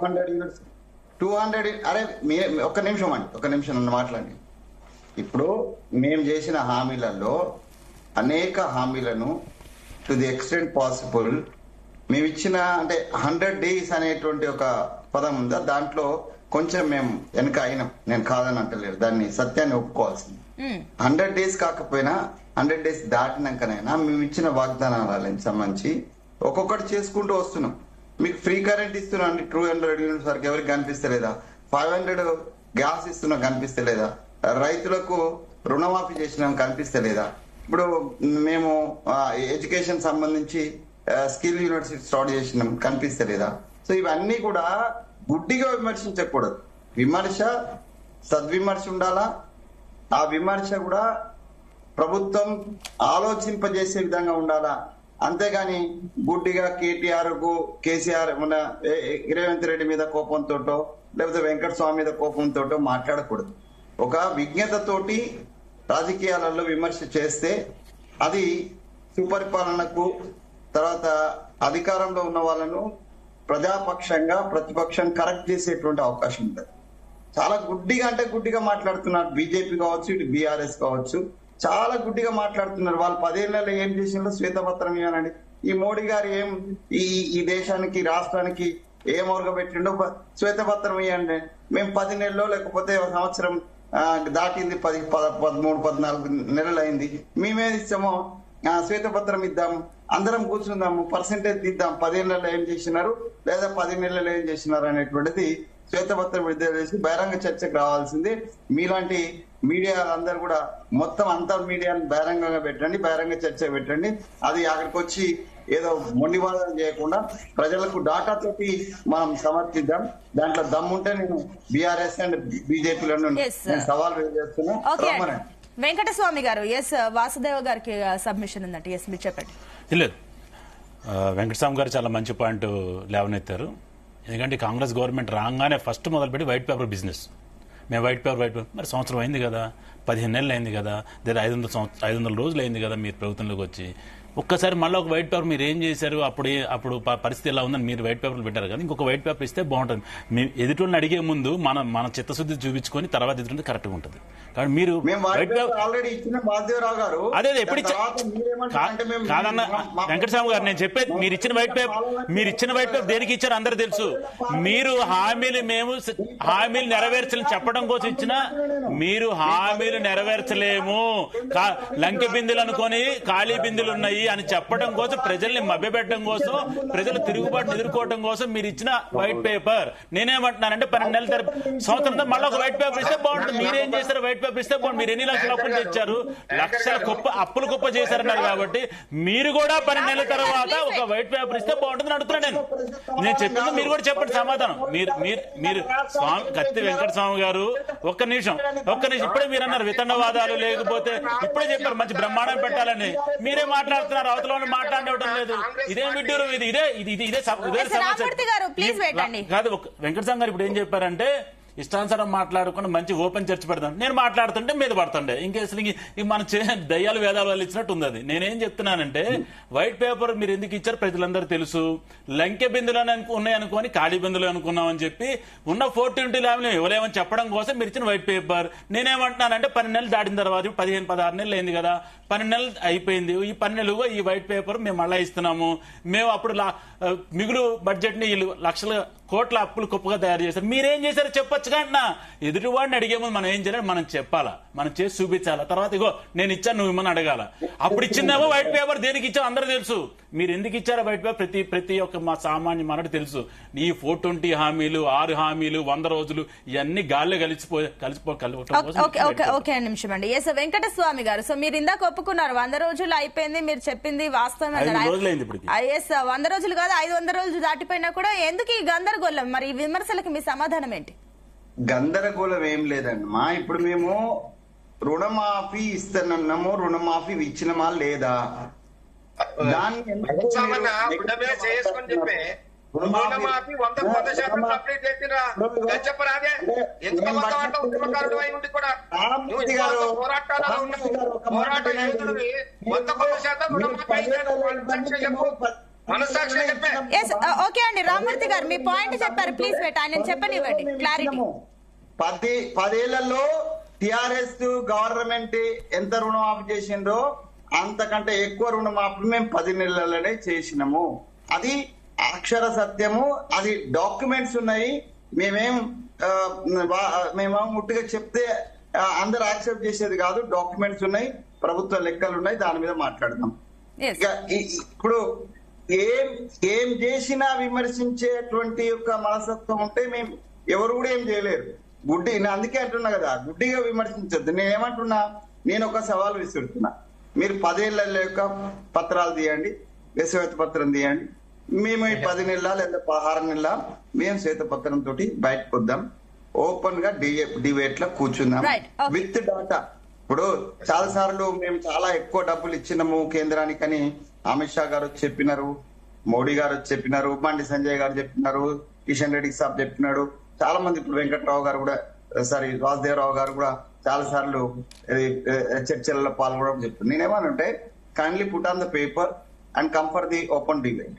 200 అరే ఒక్క నిమిషం నన్ను మాట్లాడండి. ఇప్పుడు మేము చేసిన హామీలలో అనేక హామీలను టు ది ఎక్స్టెంట్ పాసిబుల్ మేము ఇచ్చిన అంటే 100 days అనేటువంటి ఒక పదం ఉందా, దాంట్లో కొంచెం మేము వెనక అయినాం. నేను కాదని అంటలేదు, దాన్ని సత్యాన్ని ఒప్పుకోవాల్సింది. 100 days కాకపోయినా 100 days దాటినాకనైనా మేము ఇచ్చిన వాగ్దానాలకు సంబంధించి ఒక్కొక్కటి చేసుకుంటూ వస్తున్నాం. మీకు ఫ్రీ కరెంట్ ఇస్తున్నాం అండి, 200 యూనిట్స్ వరకు ఎవరికి కనిపిస్తలేదా? 500 గ్యాస్ ఇస్తున్నాం కనిపిస్తలేదా? రైతులకు రుణమాఫీ చేసినాం కనిపిస్తలేదా? ఇప్పుడు మేము ఎడ్యుకేషన్ సంబంధించి స్కిల్ యూనివర్సిటీ స్టార్ట్ చేసినాం కనిపిస్తలేదా? సో ఇవన్నీ కూడా గుడ్డిగా విమర్శించకూడదు. విమర్శ సద్విమర్శ ఉండాలా. ఆ విమర్శ కూడా ప్రభుత్వం ఆలోచింపజేసే విధంగా ఉండాలా. అంతేగాని గుడ్డిగా కేటీఆర్ కు కేసీఆర్ మన రేవంత్ రెడ్డి మీద కోపంతోటో లేకపోతే వెంకటస్వామి మీద కోపంతోటో మాట్లాడకూడదు. ఒక విజ్ఞతతోటి రాజకీయాలలో విమర్శ చేస్తే అది సుపరిపాలనకు తర్వాత అధికారంలో ఉన్న వాళ్ళను ప్రజాపక్షంగా ప్రతిపక్షం కరెక్ట్ చేసేటువంటి అవకాశం ఉంటుంది. చాలా గుడ్డిగా మాట్లాడుతున్నారు. బీజేపీ కావచ్చు, ఇటు బీఆర్ఎస్ కావచ్చు, చాలా గుడ్డిగా మాట్లాడుతున్నారు. వాళ్ళు 10 ఏళ్లలో ఏం చేసిందో శ్వేతపత్రం ఇవ్వాలండి. ఈ మోడీ గారు ఏం ఈ దేశానికి రాష్ట్రానికి ఏం ఒరగబెట్టిండో శ్వేతపత్రం ఇవ్వండి. మేము 10 నెలల్లో లేకపోతే ఒక సంవత్సరం దాటింది, 13, 14 నెలలు అయింది, మేమేది ఇస్తామో శ్వేతపత్రం ఇద్దాం, అందరం కూర్చుందాము, పర్సెంటేజ్ ఇద్దాం, 10 ఏళ్లలో ఏం చేసినారు లేదా 10 నెలల్లో ఏం చేసినారు అనేటువంటిది శ్వేతపత్రం విడుదల చేసి బహిరంగ చర్చకు రావాల్సింది. మీలాంటి మీడియా అందరు కూడా మొత్తం అంతా మీడియాను బహిరంగంగా పెట్టండి, బహిరంగ చర్చ పెట్టండి. అది అక్కడికి వచ్చి ఏదో మొండివాదన చేయకుండా ప్రజలకు డాటా తోటి మనం సమర్థిద్దాం. దాంట్లో దమ్ముంటే నేను బీఆర్ఎస్ అండ్ బీజేపీలను సవాల్ చేస్తున్నా. వెంకటస్వామి గారు, ఎస్ వాసుదేవ గారికి సబ్మిషన్ ఉందంటే ఎస్ మీరు చెప్పండి. లేదు, వెంకటస్వామి గారు చాలా మంచి పాయింట్ లేవనెత్తారు. ఎందుకంటే కాంగ్రెస్ గవర్నమెంట్ రాగానే ఫస్ట్ మొదలుపెట్టి వైట్ పేపర్ బిజినెస్. మేము వైట్ పేపర్ మరి సంవత్సరం అయింది కదా, 15 నెలలు అయింది కదా, లేదా 500 రోజులు అయింది కదా మీరు ప్రభుత్వంలోకి వచ్చి, ఒక్కసారి మళ్ళీ ఒక వైట్ పేపర్ మీరు ఏం చేశారు, అప్పుడు పరిస్థితి ఎలా ఉందని మీరు వైట్ పేపర్లు పెట్టారు కానీ ఇంకొక వైట్ పేపర్ ఇస్తే బాగుంటుంది. మీ ఎదుటిని అడిగే ముందు మన చిత్తశుద్ధి చూపించుకొని తర్వాత ఎదుటి కరెక్ట్గా ఉంటుంది. కాబట్టి మీరు వైట్ పేపర్ ఆల్రెడీ ఇచ్చిన బాధ్యరావు గారు అదే ఎప్పుడు కాదన్న వెంకటస్వామి గారు నేను చెప్పేది, మీరు ఇచ్చిన వైట్ పేపర్ దేనికి ఇచ్చారు అందరూ తెలుసు. మీరు హామీలు నెరవేర్చలేని చెప్పడం కోసం ఇచ్చిన, మీరు హామీలు నెరవేర్చలేము, లంకె బిందులు అనుకొని ఖాళీ బిందులు ఉన్నాయి అని చెప్పడం కోసం, ప్రజల్ని మభ్యపెట్టడం కోసం, ప్రజల తిరుగుబాటును ఎదుర్కోవడం కోసం మీరు ఇచ్చిన వైట్ పేపర్. నేనేమంటున్నానంటే 12 నెలల సంవత్సరంతో మళ్ళీ ఒక వైట్ పేపర్ ఇస్తే బాగుంటుంది. మీరేం చేశారు? వైట్ పేపర్ ఇస్తే బాగుంటుంది. మీరు ఎన్ని లక్షల అప్పులు తెచ్చారు? లక్షల అప్పులు కుప్ప చేశారన్నారు. కాబట్టి మీరు కూడా 12 నెలల తర్వాత ఒక వైట్ పేపర్ ఇస్తే బాగుంటుంది అడుగుతున్నాను. నేను చెప్పింది మీరు కూడా చెప్పండి సమాధానం. మీరు కత్తి వెంకటస్వామి గారు ఒక్క నిమిషం ఇప్పుడే మీరు అన్నారు వితండవాదాలు లేకపోతే ఇప్పుడే చెప్పారు మంచి బ్రహ్మాండం పెట్టాలని. మీరే మాట్లాడుతున్నారు, అవతల మాట్లాడటం లేదు. ఇదే విడ్డూరు, ఇదే కాదు. వెంకటస్వామి గారు ఇప్పుడు ఏం చెప్పారంటే ఇష్టానుసారం మాట్లాడుకుని మంచి ఓపెన్ చర్చ పెడతాను. నేను మాట్లాడుతుంటే మీద పడుతుండే అసలు మనం దయ్యాలు వేదాలు వాళ్ళు ఇచ్చినట్టు ఉంది. అది నేనేం చెప్తున్నానంటే వైట్ పేపర్ మీరు ఎందుకు ఇచ్చారు ప్రజలందరూ తెలుసు. లంకె బిందులు ఉన్నాయనుకోని ఖాళీ బిందులు అనుకున్నామని చెప్పి ఉన్న 420 ల్యాబ్లు ఇవ్వలేమని చెప్పడం కోసం మీరు ఇచ్చిన వైట్ పేపర్. నేనేమంటున్నానంటే 12 నెలలు దాటిన తర్వాత 15-16 నెలలు అయింది కదా, 12 నెలలు అయిపోయింది. ఈ 12 నెలలుగా ఈ వైట్ పేపర్ మేము మళ్ళా ఇస్తున్నాము. మేము అప్పుడు మిగులు బడ్జెట్ ని లక్షల కోట్ల అప్పులు కుప్పగా తయారు చేశారు. మీరేం చేశారో చెప్పొచ్చు కంటున్నా. ఎదుటివాడిని అడిగే ముందు మనం ఏం చేయాలి, మనం చెప్పాలా, మనం చేసి చూపించాలా. తర్వాత ఇగో నేను ఇచ్చాను నువ్వు ఇమ్మని అడగాల. అప్పుడు ఇచ్చిందేమో వైట్ పేపర్ దేనికి ఇచ్చావు అందరూ తెలుసు. మీరు ఎందుకు ఇచ్చారో వైట్ పేపర్ ప్రతి ఒక్క మా సామాన్య మనకు తెలుసు. ఈ 420 హామీలు, 6 హామీలు, 100 రోజులు ఇవన్నీ గాల్లో ఓకే నిమిషం అండి. ఎస్ వెంకటస్వామి గారు, సో మీరు ఇందాక ఒప్పుకున్నారు 100 రోజులు అయిపోయింది, మీరు చెప్పింది వాస్తవం. 100 రోజులు కాదు 500 రోజులు దాటిపోయినా కూడా ఎందుకు ఈ గందరగోళం? మరి ఈ విమర్శలకు మీ సమాధానం ఏంటి? గందరగోళం ఏం లేదండి మా. ఇప్పుడు మేము రుణమాఫీ ఇస్తానన్నాము, రుణమాఫీ ఇచ్చినమా లేదా? దాన్ని ఓకే అండి రామ్మూర్తి గారు మీ పాయింట్ చెప్పారు, ప్లీజ్ వెయిట్, ఆయన చెప్పనివ్వండి క్లారిటీ. 10 ఏళ్లలో టిఆర్ఎస్ గవర్నమెంట్ ఎంత రుణమాఫీ చేసిందో అంతకంటే ఎక్కువ రుణమాఫీ మేము 10 నెలలనే చేసినాము. అది అక్షర సత్యము, అది డాక్యుమెంట్స్ ఉన్నాయి. మేము ముట్టుగా చెప్తే అందరు యాక్సెప్ట్ చేసేది కాదు. డాక్యుమెంట్స్ ఉన్నాయి, ప్రభుత్వ లెక్కలు ఉన్నాయి, దాని మీద మాట్లాడదాం. ఇప్పుడు ఏం చేసినా విమర్శించేటువంటి యొక్క మనస్తత్వం ఉంటే మేము ఎవరు కూడా ఏం చేయలేరు. నేను అందుకే అంటున్నా కదా, గుడ్డిగా విమర్శించద్దు. నేనేమంటున్నా, నేను ఒక సవాల్ విసురుతున్నా. మీరు 10 ఏళ్ల యొక్క పత్రాలు తీయండి, శ్వేత పత్రం తీయండి. మేము ఈ 10 నెలల లేదా 16 నెలల మేము శ్వేతపత్రం తోటి బయటకు వద్దాం, ఓపెన్ గా డిబేట్ లో కూర్చుందాం విత్ డాటా. ఇప్పుడు చాలా సార్లు మేము చాలా ఎక్కువ డబ్బులు ఇచ్చినాము కేంద్రానికని అమిత్ షా గారు చెప్పినారు, మోడీ గారు చెప్పినారు, బండి సంజయ్ గారు చెప్పినారు, కిషన్ రెడ్డి సాబ్ చెప్పినాడు. చాలా మంది ఇప్పుడు వెంకట్రావు గారు కూడా వాసుదేవరావు గారు కూడా చాలా సార్లు చర్చలలో పాల్గొనడం చెప్తున్నారు. నేనేమనంటే kindly put on the paper and come for the open debate.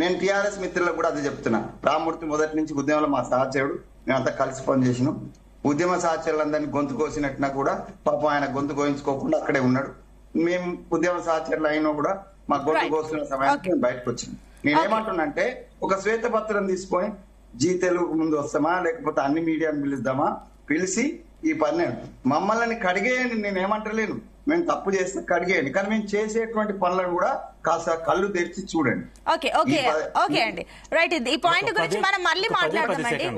నేను టిఆర్ఎస్ మిత్రులకు కూడా అదే చెప్తున్నా. రామ్మూర్తి మొదటి నుంచి ఉద్యమంలో మా సహచరుడు, మేమంతా కలిసి పనిచేసినాం. ఉద్యమ సహచరులందరినీ గొంతు కోసినట్టున్నా కూడా పాపం ఆయన గొంతు కోయించుకోకుండా అక్కడే ఉన్నాడు. మేము ఉద్యమ సహచరులు అయినా కూడా మా గొంతు కోసిన సమయానికి మేము బయటకు వచ్చినాం. నేనేమంటున్నానంటే ఒక శ్వేతపత్రం తీసుకొని జీ తెలుగు ముందు వస్తామా లేకపోతే అన్ని మీడియాని పిలుద్దామా, పిలిచి ఈ పని మమ్మల్ని కడిగేయండి. నేనేమంటలేను, మేము తప్పు చేస్తే కడిగేయండి, కానీ మేము చేసేటువంటి పనులను కూడా కాస్త కళ్ళు తెరిచి చూడండి. ఓకే ఓకే ఓకే అండి, రైట్. ఈ పాయింట్ గురించి మనం మళ్ళీ మాట్లాడదామండి.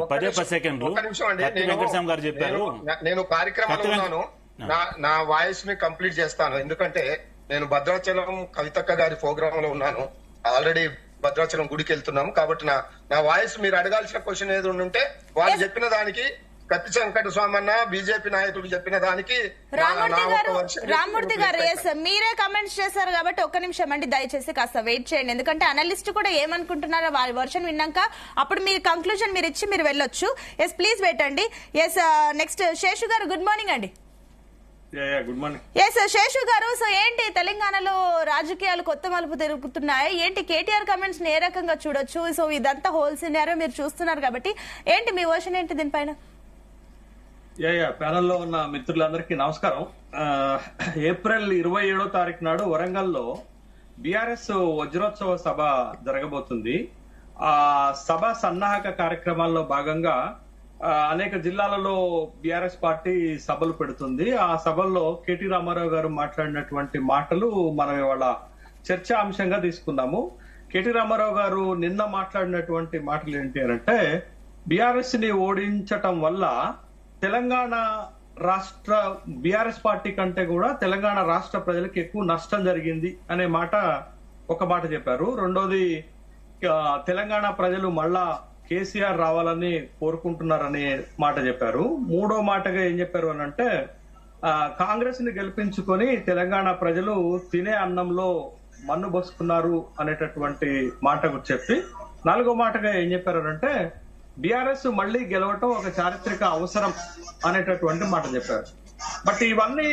నేను కార్యక్రమంలో ఉన్నాను, నా వాయిస్ ని కంప్లీట్ చేస్తాను. ఎందుకంటే నేను భద్రాచలం కవితక్క గారి ప్రోగ్రామ్ లో ఉన్నాను, ఆల్రెడీ భద్రాచలం గుడికి వెళ్తున్నాము. కాబట్టి నా వాయిస్ మీరు అడగాల్సిన క్వశ్చన్ ఏది ఉంటే వాళ్ళు చెప్పిన దానికి, కత్తి వెంకటస్వామి అన్న బీజేపీ నాయకులు చెప్పిన దానికి రామ్మూర్తి గారు మీరే కమెంట్స్ చేశారు కాబట్టి ఒక్క నిమిషం అండి, దయచేసి కాస్త వెయిట్ చేయండి. ఎందుకంటే అనలిస్ట్ కూడా ఏమనుకుంటున్నారో వాళ్ళ వర్షన్ విన్నాక అప్పుడు మీరు కంక్లూజన్ మీరు ఇచ్చి మీరు వెళ్ళొచ్చు. ఎస్ ప్లీజ్ వెయిట్ అండి. ఎస్ నెక్స్ట్ శేషు గారు, గుడ్ మార్నింగ్ అండి. Good morning. ఎస్ శేషు గారు, సో ఏంటి తెలంగాణలో రాజకీయాలు కొత్త మలుపు తిరుగుతున్నాయి, ఏంటి కేటీఆర్ కమెంట్స్ ఏ రకంగా చూడొచ్చు? సో ఇదంతా హోల్ సినారియో మీరు చూస్తున్నారు కాబట్టి ఏంటి మీ వర్షన్ ఏంటి దీనిపైన? ప్యానెల్లో ఉన్న మిత్రులందరికీ నమస్కారం. ఏప్రిల్ 27వ తారీఖు నాడు వరంగల్లో బీఆర్ఎస్ వజ్రోత్సవ సభ జరగబోతుంది. ఆ సభ సన్నాహక కార్యక్రమాల్లో భాగంగా అనేక జిల్లాలలో బీఆర్ఎస్ పార్టీ సభలు పెడుతుంది. ఆ సభల్లో కేటీ రామారావు గారు మాట్లాడినటువంటి మాటలు మనం ఇవాళ చర్చా అంశంగా తీసుకున్నాము. కేటీ రామారావు గారు నిన్న మాట్లాడినటువంటి మాటలు ఏంటి అంటే, బీఆర్ఎస్ ని ఓడించటం వల్ల తెలంగాణ రాష్ట్ర బీఆర్ఎస్ పార్టీ కంటే కూడా తెలంగాణ రాష్ట్ర ప్రజలకు ఎక్కువ నష్టం జరిగింది అనే మాట ఒక మాట చెప్పారు. రెండోది, తెలంగాణ ప్రజలు మళ్ళా కేసీఆర్ రావాలని కోరుకుంటున్నారనే మాట చెప్పారు. మూడో మాటగా ఏం చెప్పారు అని అంటే, కాంగ్రెస్ ని గెలిపించుకొని తెలంగాణ ప్రజలు తినే అన్నంలో మన్ను బోసుకున్నారు అనేటటువంటి మాట చెప్పి, నాలుగో మాటగా ఏం చెప్పారు అంటే, బీఆర్ఎస్ మళ్లీ గెలవటం ఒక చారిత్రక అవసరం అనేటటువంటి మాట చెప్పారు. బట్ ఇవన్నీ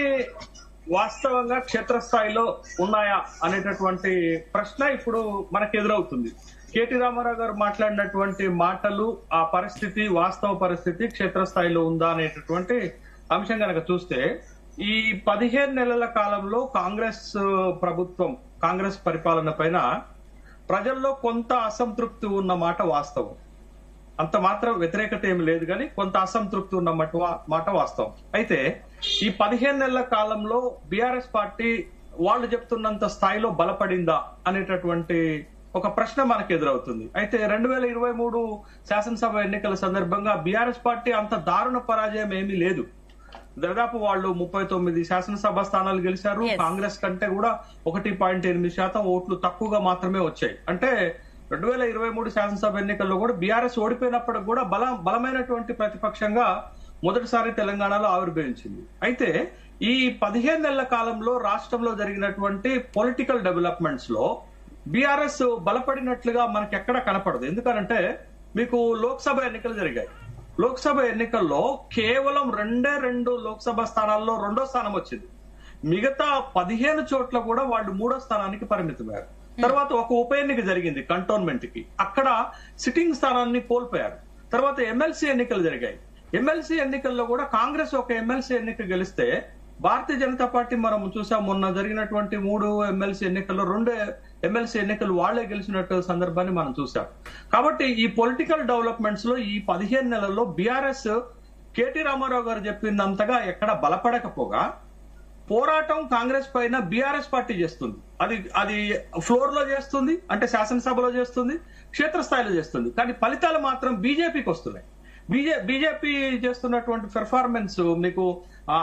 వాస్తవంగా క్షేత్రస్థాయిలో ఉన్నాయా అనేటటువంటి ప్రశ్న ఇప్పుడు మనకు ఎదురవుతుంది. కేటీ రామారావు గారు మాట్లాడినటువంటి మాటలు, ఆ పరిస్థితి, వాస్తవ పరిస్థితి క్షేత్రస్థాయిలో ఉందా అనేటటువంటి అంశం కనుక చూస్తే, ఈ 15 నెలల కాలంలో కాంగ్రెస్ ప్రభుత్వం, కాంగ్రెస్ పరిపాలన పైన ప్రజల్లో కొంత అసంతృప్తి ఉన్న మాట వాస్తవం. అంత మాత్రం వ్యతిరేకత ఏమి లేదు, కానీ కొంత అసంతృప్తి ఉన్న మాట వాస్తవం. అయితే ఈ 15 నెలల కాలంలో బీఆర్ఎస్ పార్టీ వాళ్ళు చెప్తున్నంత స్థాయిలో బలపడిందా అనేటటువంటి ఒక ప్రశ్న మనకు ఎదురవుతుంది. అయితే 2023 శాసనసభ ఎన్నికల సందర్భంగా బీఆర్ఎస్ పార్టీ అంత దారుణ పరాజయం ఏమీ లేదు. దాదాపు వాళ్ళు 39 శాసనసభ స్థానాలు గెలిచారు. కాంగ్రెస్ కంటే కూడా 1.8% ఓట్లు తక్కువగా మాత్రమే వచ్చాయి. అంటే 2023 శాసనసభ ఎన్నికల్లో కూడా బీఆర్ఎస్ ఓడిపోయినప్పటికి కూడా బలమైనటువంటి ప్రతిపక్షంగా మొదటిసారి తెలంగాణలో ఆవిర్భవించింది. అయితే ఈ 15 నెలల కాలంలో రాష్ట్రంలో జరిగినటువంటి పొలిటికల్ డెవలప్మెంట్స్ లో బీఆర్ఎస్ బలపడినట్లుగా మనకి ఎక్కడ కనపడదు. ఎందుకంటే మీకు లోక్సభ ఎన్నికలు జరిగాయి. లోక్సభ ఎన్నికల్లో కేవలం 2 లోక్సభ స్థానాల్లో 2వ స్థానం వచ్చింది. మిగతా 15 చోట్ల కూడా వాళ్ళు 3వ స్థానానికి పరిమితమయ్యారు. తర్వాత ఒక ఉప ఎన్నిక జరిగింది కంటోన్మెంట్ కి, అక్కడ సిట్టింగ్ స్థానాన్ని కోల్పోయారు. తర్వాత ఎమ్మెల్సీ ఎన్నికలు జరిగాయి. ఎమ్మెల్సీ ఎన్నికల్లో కూడా కాంగ్రెస్ ఒక ఎమ్మెల్సీ ఎన్నిక గెలిస్తే, భారతీయ జనతా పార్టీ మనం చూసాం మొన్న జరిగినటువంటి 3 ఎమ్మెల్సీ ఎన్నికల్లో 2 ఎమ్మెల్సీ ఎన్నికలు వాళ్లే గెలిచినట్టు సందర్భాన్ని మనం చూసాం. కాబట్టి ఈ పొలిటికల్ డెవలప్మెంట్స్ లో ఈ 15 నెలల్లో బీఆర్ఎస్ కేటీ రామారావు గారు చెప్పిందంతగా ఎక్కడ బలపడకపోగా, పోరాటం కాంగ్రెస్ పైన బీఆర్ఎస్ పార్టీ చేస్తుంది. అది ఫ్లోర్ లో చేస్తుంది, అంటే శాసనసభలో చేస్తుంది, క్షేత్రస్థాయిలో చేస్తుంది. కానీ ఫలితాలు మాత్రం బీజేపీకి వస్తున్నాయి. బీజేపీ చేస్తున్నటువంటి పెర్ఫార్మెన్స్, మీకు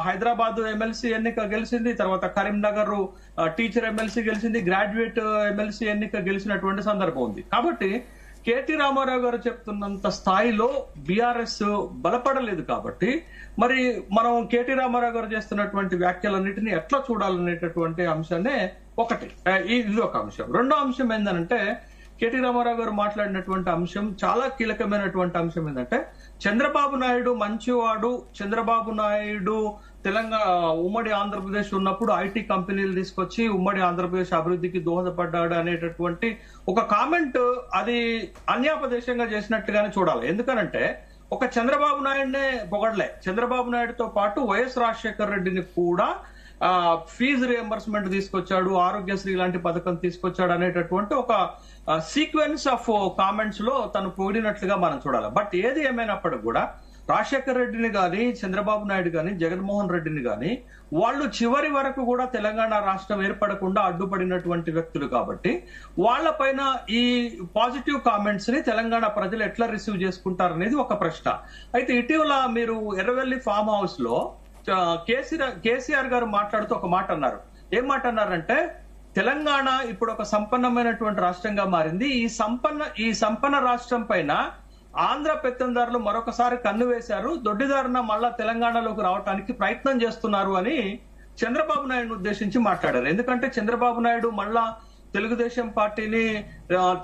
హైదరాబాద్ ఎమ్మెల్సీ ఎన్నిక గెలిచింది, తర్వాత కరీంనగర్ టీచర్ ఎమ్మెల్సీ గెలిచింది, గ్రాడ్యుయేట్ ఎమ్మెల్సీ ఎన్నిక గెలిచినటువంటి సందర్భం ఉంది. కాబట్టి కేటీ రామారావు గారు చెప్తున్నంత స్థాయిలో బీఆర్ఎస్ బలపడలేదు. కాబట్టి మరి మనం కేటీ రామారావు గారు చేస్తున్నటువంటి వ్యాఖ్యలన్నింటినీ ఎట్లా చూడాలనేటటువంటి అంశాన్ని ఇది ఒక అంశం. రెండో అంశం ఏంటంటే, కేటీ రామారావు గారు మాట్లాడినటువంటి అంశం చాలా కీలకమైనటువంటి అంశం ఏంటంటే, చంద్రబాబు నాయుడు మంచివాడు, చంద్రబాబు నాయుడు తెలంగాణ ఉమ్మడి ఆంధ్రప్రదేశ్ ఉన్నప్పుడు ఐటీ కంపెనీలు తీసుకొచ్చి ఉమ్మడి ఆంధ్రప్రదేశ్ అభివృద్ధికి దోహదపడ్డాడు అనేటటువంటి ఒక కామెంట్, అది అన్యాపదేశంగా చేసినట్టుగానే చూడాలి. ఎందుకనంటే ఒక చంద్రబాబు నాయుడునే పొగడలే, చంద్రబాబు నాయుడుతో పాటు వైఎస్ రాజశేఖర రెడ్డిని కూడా ఫీజు రియంబర్స్మెంట్ తీసుకొచ్చాడు, ఆరోగ్యశ్రీ లాంటి పథకం తీసుకొచ్చాడు అనేటటువంటి ఒక సీక్వెన్స్ ఆఫ్ కామెంట్స్ లో తను పొగిడినట్లుగా మనం చూడాలి. బట్ ఏది ఏమైనప్పటికీ కూడా రాజశేఖర రెడ్డిని గాని, చంద్రబాబు నాయుడు గాని, జగన్మోహన్ రెడ్డిని గాని వాళ్ళు చివరి వరకు కూడా తెలంగాణ రాష్ట్రం ఏర్పడకుండా అడ్డుపడినటువంటి వ్యక్తులు. కాబట్టి వాళ్లపైన ఈ పాజిటివ్ కామెంట్స్ ని తెలంగాణ ప్రజలు ఎట్లా రిసీవ్ చేసుకుంటారనేది ఒక ప్రశ్న. అయితే ఇటీవల మీరు ఎర్రవెల్లి ఫామ్ హౌస్ లో కేసీఆర్ గారు మాట్లాడుతూ ఒక మాట అన్నారు. ఏం మాట అన్నారంటే, తెలంగాణ ఇప్పుడు ఒక సంపన్నమైనటువంటి రాష్ట్రంగా మారింది, ఈ సంపన్న రాష్ట్రం పైన ఆంధ్ర పెత్తందారులు మరొకసారి కన్ను వేశారు, దొడ్డిదారున మళ్ళా తెలంగాణలోకి రావడానికి ప్రయత్నం చేస్తున్నారు అని చంద్రబాబు నాయుడుని ఉద్దేశించి మాట్లాడారు. ఎందుకంటే చంద్రబాబు నాయుడు మళ్ళా తెలుగుదేశం పార్టీని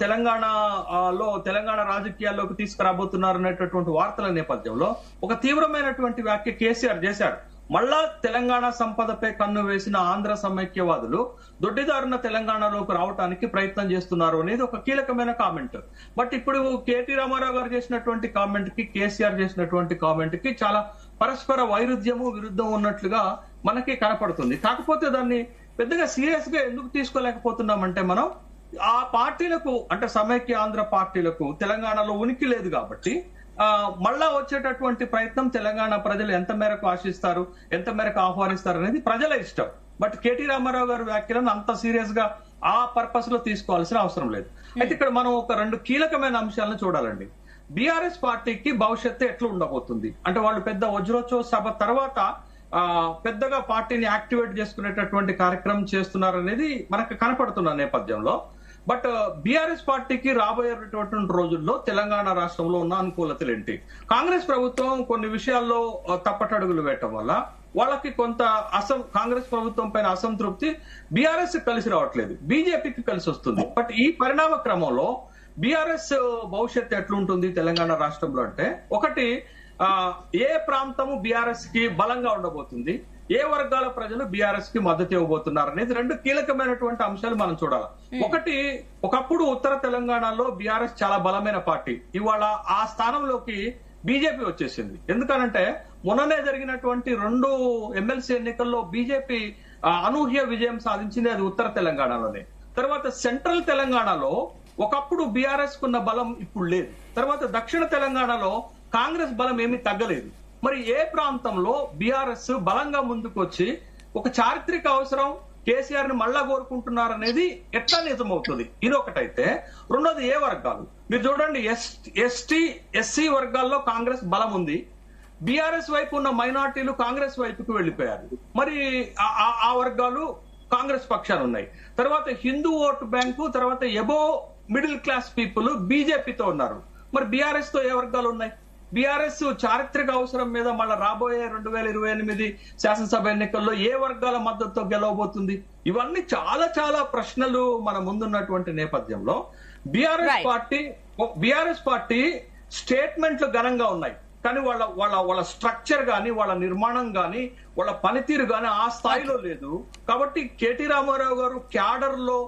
తెలంగాణ రాజకీయాల్లోకి తీసుకురాబోతున్నారు అనేటటువంటి వార్తల నేపథ్యంలో ఒక తీవ్రమైనటువంటి వ్యాఖ్య కేసీఆర్ చేశారు. మళ్ళా తెలంగాణ సంపదపై కన్ను వేసిన ఆంధ్ర సమైక్యవాదులు దొడ్డిదారున తెలంగాణలోకి రావడానికి ప్రయత్నం చేస్తున్నారు అనేది ఒక కీలకమైన కామెంట్. బట్ ఇప్పుడు కేటీ రామారావు గారు చేసినటువంటి కామెంట్ కి, కేసీఆర్ చేసినటువంటి కామెంట్ కి చాలా పరస్పర వైరుధ్యము, విరుద్ధం ఉన్నట్లుగా మనకి కనపడుతుంది. కాకపోతే దాన్ని పెద్దగా సీరియస్ గా ఎందుకు తీసుకోలేకపోతున్నామంటే, మనం ఆ పార్టీలకు అంటే సమైక్య ఆంధ్ర పార్టీలకు తెలంగాణలో ఉనికి లేదు కాబట్టి మళ్ళా వచ్చేటటువంటి ప్రయత్నం తెలంగాణ ప్రజలు ఎంత మేరకు ఆశిస్తారు, ఎంత మేరకు ఆహ్వానిస్తారు అనేది ప్రజల ఇష్టం. బట్ కేటీ రామారావు గారి వ్యాఖ్యలను అంత సీరియస్ గా ఆ పర్పస్ లో తీసుకోవాల్సిన అవసరం లేదు. అయితే ఇక్కడ మనం ఒక 2 కీలకమైన అంశాలను చూడాలండి. బీఆర్ఎస్ పార్టీకి భవిష్యత్తు ఎట్లా ఉండబోతుంది అంటే, వాళ్ళు పెద్ద వజ్రోత్సవ సభ తర్వాత పెద్దగా పార్టీని యాక్టివేట్ చేసుకునేటటువంటి కార్యక్రమం చేస్తున్నారనేది మనకు కనపడుతున్న నేపథ్యంలో, బట్ బీఆర్ఎస్ పార్టీకి రాబోయేటటువంటి రోజుల్లో తెలంగాణ రాష్ట్రంలో ఉన్న అనుకూలతలు ఏంటి? కాంగ్రెస్ ప్రభుత్వం కొన్ని విషయాల్లో తప్పటడుగులు వేయటం వల్ల వాళ్ళకి కొంత కాంగ్రెస్ ప్రభుత్వం పైన అసంతృప్తి బీఆర్ఎస్ కలిసి రావట్లేదు, బీజేపీకి కలిసి వస్తుంది. బట్ ఈ పరిణామ క్రమంలో బీఆర్ఎస్ భవిష్యత్తు ఎట్లుంటుంది తెలంగాణ రాష్ట్రంలో అంటే, ఒకటి ఏ ప్రాంతము బీఆర్ఎస్ కి బలంగా ఉండబోతుంది, ఏ వర్గాల ప్రజలు బీఆర్ఎస్ కి మద్దతు ఇవ్వబోతున్నారు అనేది 2 కీలకమైనటువంటి అంశాలు మనం చూడాలి. ఒకటి, ఒకప్పుడు ఉత్తర తెలంగాణలో బీఆర్ఎస్ చాలా బలమైన పార్టీ, ఇవాళ ఆ స్థానంలోకి బీజేపీ వచ్చేసింది. ఎందుకనంటే మొన్ననే జరిగినటువంటి 2 ఎమ్మెల్సీ ఎన్నికల్లో బీజేపీ అనూహ్య విజయం సాధించింది, అది ఉత్తర తెలంగాణలోనే. తర్వాత సెంట్రల్ తెలంగాణలో ఒకప్పుడు బీఆర్ఎస్ కున్న బలం ఇప్పుడు లేదు. తర్వాత దక్షిణ తెలంగాణలో కాంగ్రెస్ బలం ఏమీ తగ్గలేదు. మరి ఏ ప్రాంతంలో బీఆర్ఎస్ బలంగా ముందుకు వచ్చి ఒక చారిత్రక అవసరం కేసీఆర్ ని మళ్ళా కోరుకుంటున్నారనేది ఎట్లా నిజమవుతుంది? ఇది ఒకటైతే. రెండోది, ఏ వర్గాలు మీరు చూడండి, ఎస్టీ ఎస్సీ వర్గాల్లో కాంగ్రెస్ బలం ఉంది, బీఆర్ఎస్ వైపు ఉన్న మైనార్టీలు కాంగ్రెస్ వైపుకు వెళ్లిపోయారు. మరి ఆ వర్గాలు కాంగ్రెస్ పక్షాలు ఉన్నాయి. తర్వాత హిందూ ఓటు బ్యాంకు, తర్వాత ఎబో మిడిల్ క్లాస్ పీపుల్ బీజేపీతో ఉన్నారు. మరి బీఆర్ఎస్ తో ఏ వర్గాలు ఉన్నాయి? బీఆర్ఎస్ చారిత్రక అవసరం మీద మళ్ళీ రాబోయే 2028 శాసనసభ ఎన్నికల్లో ఏ వర్గాల మద్దతుతో గెలవబోతుంది? ఇవన్నీ చాలా చాలా ప్రశ్నలు మన ముందున్నటువంటి నేపథ్యంలో బీఆర్ఎస్ పార్టీ స్టేట్మెంట్లు ఘనంగా ఉన్నాయి, కానీ వాళ్ళ స్ట్రక్చర్ గాని, వాళ్ళ నిర్మాణం గాని, వాళ్ళ పనితీరు గాని ఆ స్థాయిలో లేదు. కాబట్టి కేటీ రామారావు గారు క్యాడర్ లో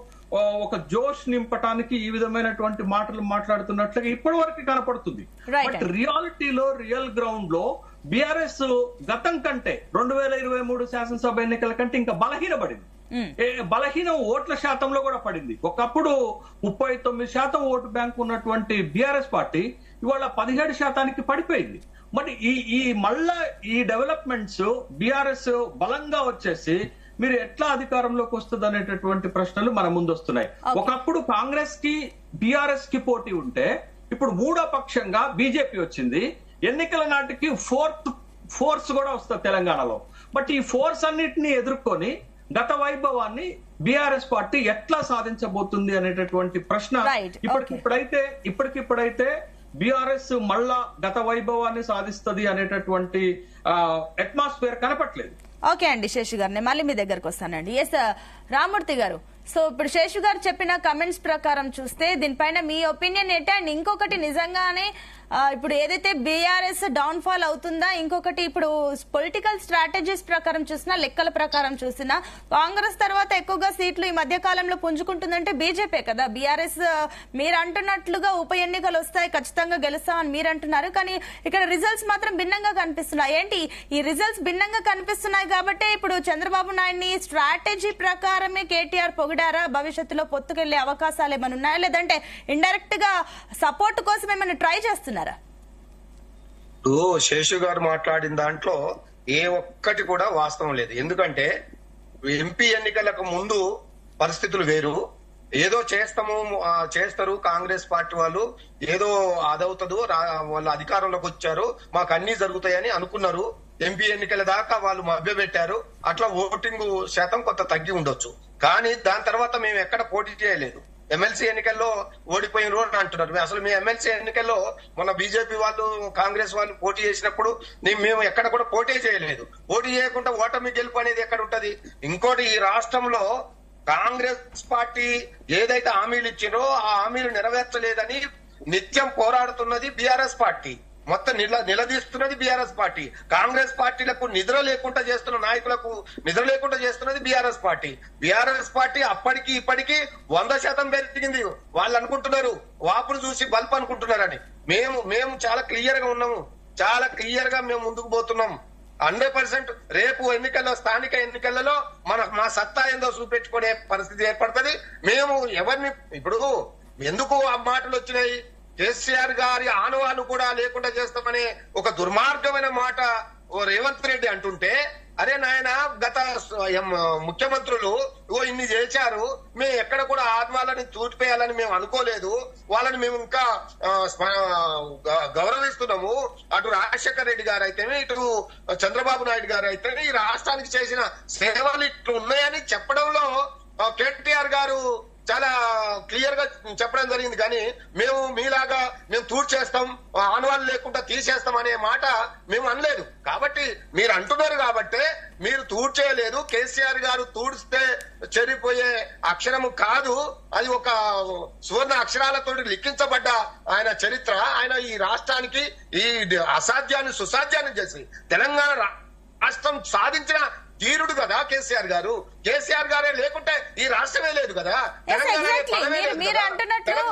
ఒక జోష్ నింపటానికి ఈ విధమైనటువంటి మాటలు మాట్లాడుతున్నట్లుగా ఇప్పటి వరకు కనపడుతుంది. బట్ రియాలిటీలో, రియల్ గ్రౌండ్ లో బీఆర్ఎస్ గతం కంటే 2023 శాసనసభ ఎన్నికల కంటే ఇంకా బలహీనపడింది. బలహీనం ఓట్ల శాతంలో కూడా పడింది. ఒకప్పుడు 39% ఓటు బ్యాంక్ ఉన్నటువంటి బీఆర్ఎస్ పార్టీ ఇవాళ 17% పడిపోయింది. మరి మళ్ళా ఈ డెవలప్మెంట్స్ బీఆర్ఎస్ బలంగా వచ్చేసి మీరు ఎట్లా అధికారంలోకి వస్తుంది అనేటటువంటి ప్రశ్నలు మన ముందు వస్తున్నాయి. ఒకప్పుడు కాంగ్రెస్ కి బీఆర్ఎస్ కి పోటీ ఉంటే ఇప్పుడు 3వ పక్షంగా బీజేపీ వచ్చింది. ఎన్నికల నాటికి 4th ఫోర్స్ కూడా వస్తుంది తెలంగాణలో. బట్ ఈ ఫోర్స్ అన్నిటిని ఎదుర్కొని గత వైభవాన్ని బీఆర్ఎస్ పార్టీ ఎట్లా సాధించబోతుంది అనేటటువంటి ప్రశ్న ఇప్పటికిప్పుడైతే బీఆర్ఎస్ మళ్ళా గత వైభవాన్ని సాధిస్తుంది అనేటటువంటి అట్మాస్ఫియర్ కనపట్లేదు. ఓకే అండి, శేషు గారు నేను మళ్ళీ మీ దగ్గరకు వస్తానండి. ఎస్ రామూర్తి గారు, సో ఇప్పుడు శేషు గారు చెప్పిన కమెంట్స్ ప్రకారం చూస్తే దీనిపైన మీ ఒపీనియన్ ఏంటి? అండ్ ఇంకొకటి, నిజంగానే ఇప్పుడు ఏదైతే బీఆర్ఎస్ డౌన్ ఫాల్ అవుతుందా, ఇంకొకటి ఇప్పుడు పొలిటికల్ స్ట్రాటజీస్ ప్రకారం చూసినా, లెక్కల ప్రకారం చూసినా కాంగ్రెస్ తర్వాత ఎక్కువగా సీట్లు ఈ మధ్య కాలంలో పుంజుకుంటుందంటే బీజేపీ కదా. బీఆర్ఎస్ మీరు అంటున్నట్లుగా ఉప ఎన్నికలు వస్తాయి, ఖచ్చితంగా గెలుస్తామని మీరు అంటున్నారు, కానీ ఇక్కడ రిజల్ట్స్ మాత్రం భిన్నంగా కనిపిస్తున్నాయి. ఏంటి ఈ రిజల్ట్స్ భిన్నంగా కనిపిస్తున్నాయి కాబట్టి ఇప్పుడు చంద్రబాబు నాయుడిని స్ట్రాటజీ ప్రకారమే కేటీఆర్ పొగిడారా? భవిష్యత్తులో పొత్తుకెళ్లే అవకాశాలు ఏమైనా ఉన్నాయా, లేదంటే ఇండైరెక్ట్ గా సపోర్ట్ కోసం ఏమైనా ట్రై చేస్తున్నారా? శేషు గారు మాట్లాడిన దాంట్లో ఏ ఒక్కటి కూడా వాస్తవం లేదు. ఎందుకంటే ఎంపీ ఎన్నికలకు ముందు పరిస్థితులు వేరు. ఏదో చేస్తారు కాంగ్రెస్ పార్టీ వాళ్ళు, ఏదో అదవుతుందో వాళ్ళు అధికారంలోకి వచ్చారు, మాకు అన్ని జరుగుతాయని అనుకున్నారు. ఎంపీ ఎన్నికల దాకా వాళ్ళు మభ్యపెట్టారు. అట్లా ఓటింగ్ శాతం కొంత తగ్గి ఉండొచ్చు, కానీ దాని తర్వాత మేము ఎక్కడ పోటీ చేయలేదు. ఎమ్మెల్సీ ఎన్నికల్లో ఓడిపోయిన రోజు అంటున్నారు. అసలు మీ ఎమ్మెల్సీ ఎన్నికల్లో మొన్న బీజేపీ వాళ్ళు, కాంగ్రెస్ వాళ్ళు పోటీ చేసినప్పుడు మేము ఎక్కడ కూడా పోటీ చేయలేదు. పోటీ చేయకుండా ఓటమి గెలుపు అనేది ఎక్కడ ఉంటది? ఇంకోటి, ఈ రాష్ట్రంలో కాంగ్రెస్ పార్టీ ఏదైతే హామీలు ఇచ్చిందో ఆ హామీలు నెరవేర్చలేదని నిత్యం పోరాడుతున్నది బీఆర్ఎస్ పార్టీ. మొత్తం నిలదీస్తున్నది బీఆర్ఎస్ పార్టీ. కాంగ్రెస్ పార్టీలకు నిద్ర లేకుండా చేస్తున్న నాయకులకు నిద్ర లేకుండా చేస్తున్నది బీఆర్ఎస్ పార్టీ. బీఆర్ఎస్ పార్టీ అప్పటికి ఇప్పటికి 100% పెరిగింది. వాళ్ళు అనుకుంటున్నారు వాపును చూసి బల్బ్ అనుకుంటున్నారని. మేము చాలా క్లియర్ గా ఉన్నాము, చాలా క్లియర్ గా మేము ముందుకు పోతున్నాం. 100% రేపు ఎన్నికల్లో, స్థానిక ఎన్నికలలో మా సత్తా ఏందో చూపెట్టుకునే పరిస్థితి ఏర్పడుతుంది. మేము ఎవరిని ఇప్పుడు ఎందుకు ఆ మాటలు వచ్చినాయి, కేసీఆర్ గారి ఆనవాలు కూడా లేకుండా చేస్తామనే ఒక దుర్మార్గమైన మాట రేవంత్ రెడ్డి అంటుంటే, అరే నాయన గత ముఖ్యమంత్రులు ఇన్ని చేశారు, మేము ఎక్కడ కూడా ఆత్మాలని తూటిపేయాలని మేము అనుకోలేదు, వాళ్ళని మేము ఇంకా గౌరవిస్తున్నాము. అటు రాజశేఖర రెడ్డి గారు అయితేనే, ఇటు చంద్రబాబు నాయుడు గారు అయితేనే ఈ రాష్ట్రానికి చేసిన సేవలు ఇట్లు ఉన్నాయని చెప్పడంలో కేటీఆర్ గారు చాలా క్లియర్ గా చెప్పడం జరిగింది. కానీ మేము మీలాగా మేము తూడ్చేస్తాం, ఆనవాళ్ళు లేకుండా తీసేస్తాం అనే మాట మేము అనలేదు. కాబట్టి మీరు అంటున్నారు కాబట్టి మీరు తూడ్చేయలేదు. కేసీఆర్ గారు తూడిస్తే చెరిపోయే అక్షరము కాదు, అది ఒక సువర్ణ అక్షరాలతో లిఖించబడ్డ ఆయన చరిత్ర. ఆయన ఈ రాష్ట్రానికి ఈ అసాధ్యాన్ని సుసాధ్యాన్ని చేసి తెలంగాణ రాష్ట్రం సాధించిన ధీరుడు కదా కేసీఆర్ గారు. కేసీఆర్ గారే లేకుంటే ఈ రాష్ట్రమే లేదు కదా. మీరు అంటున్నట్లు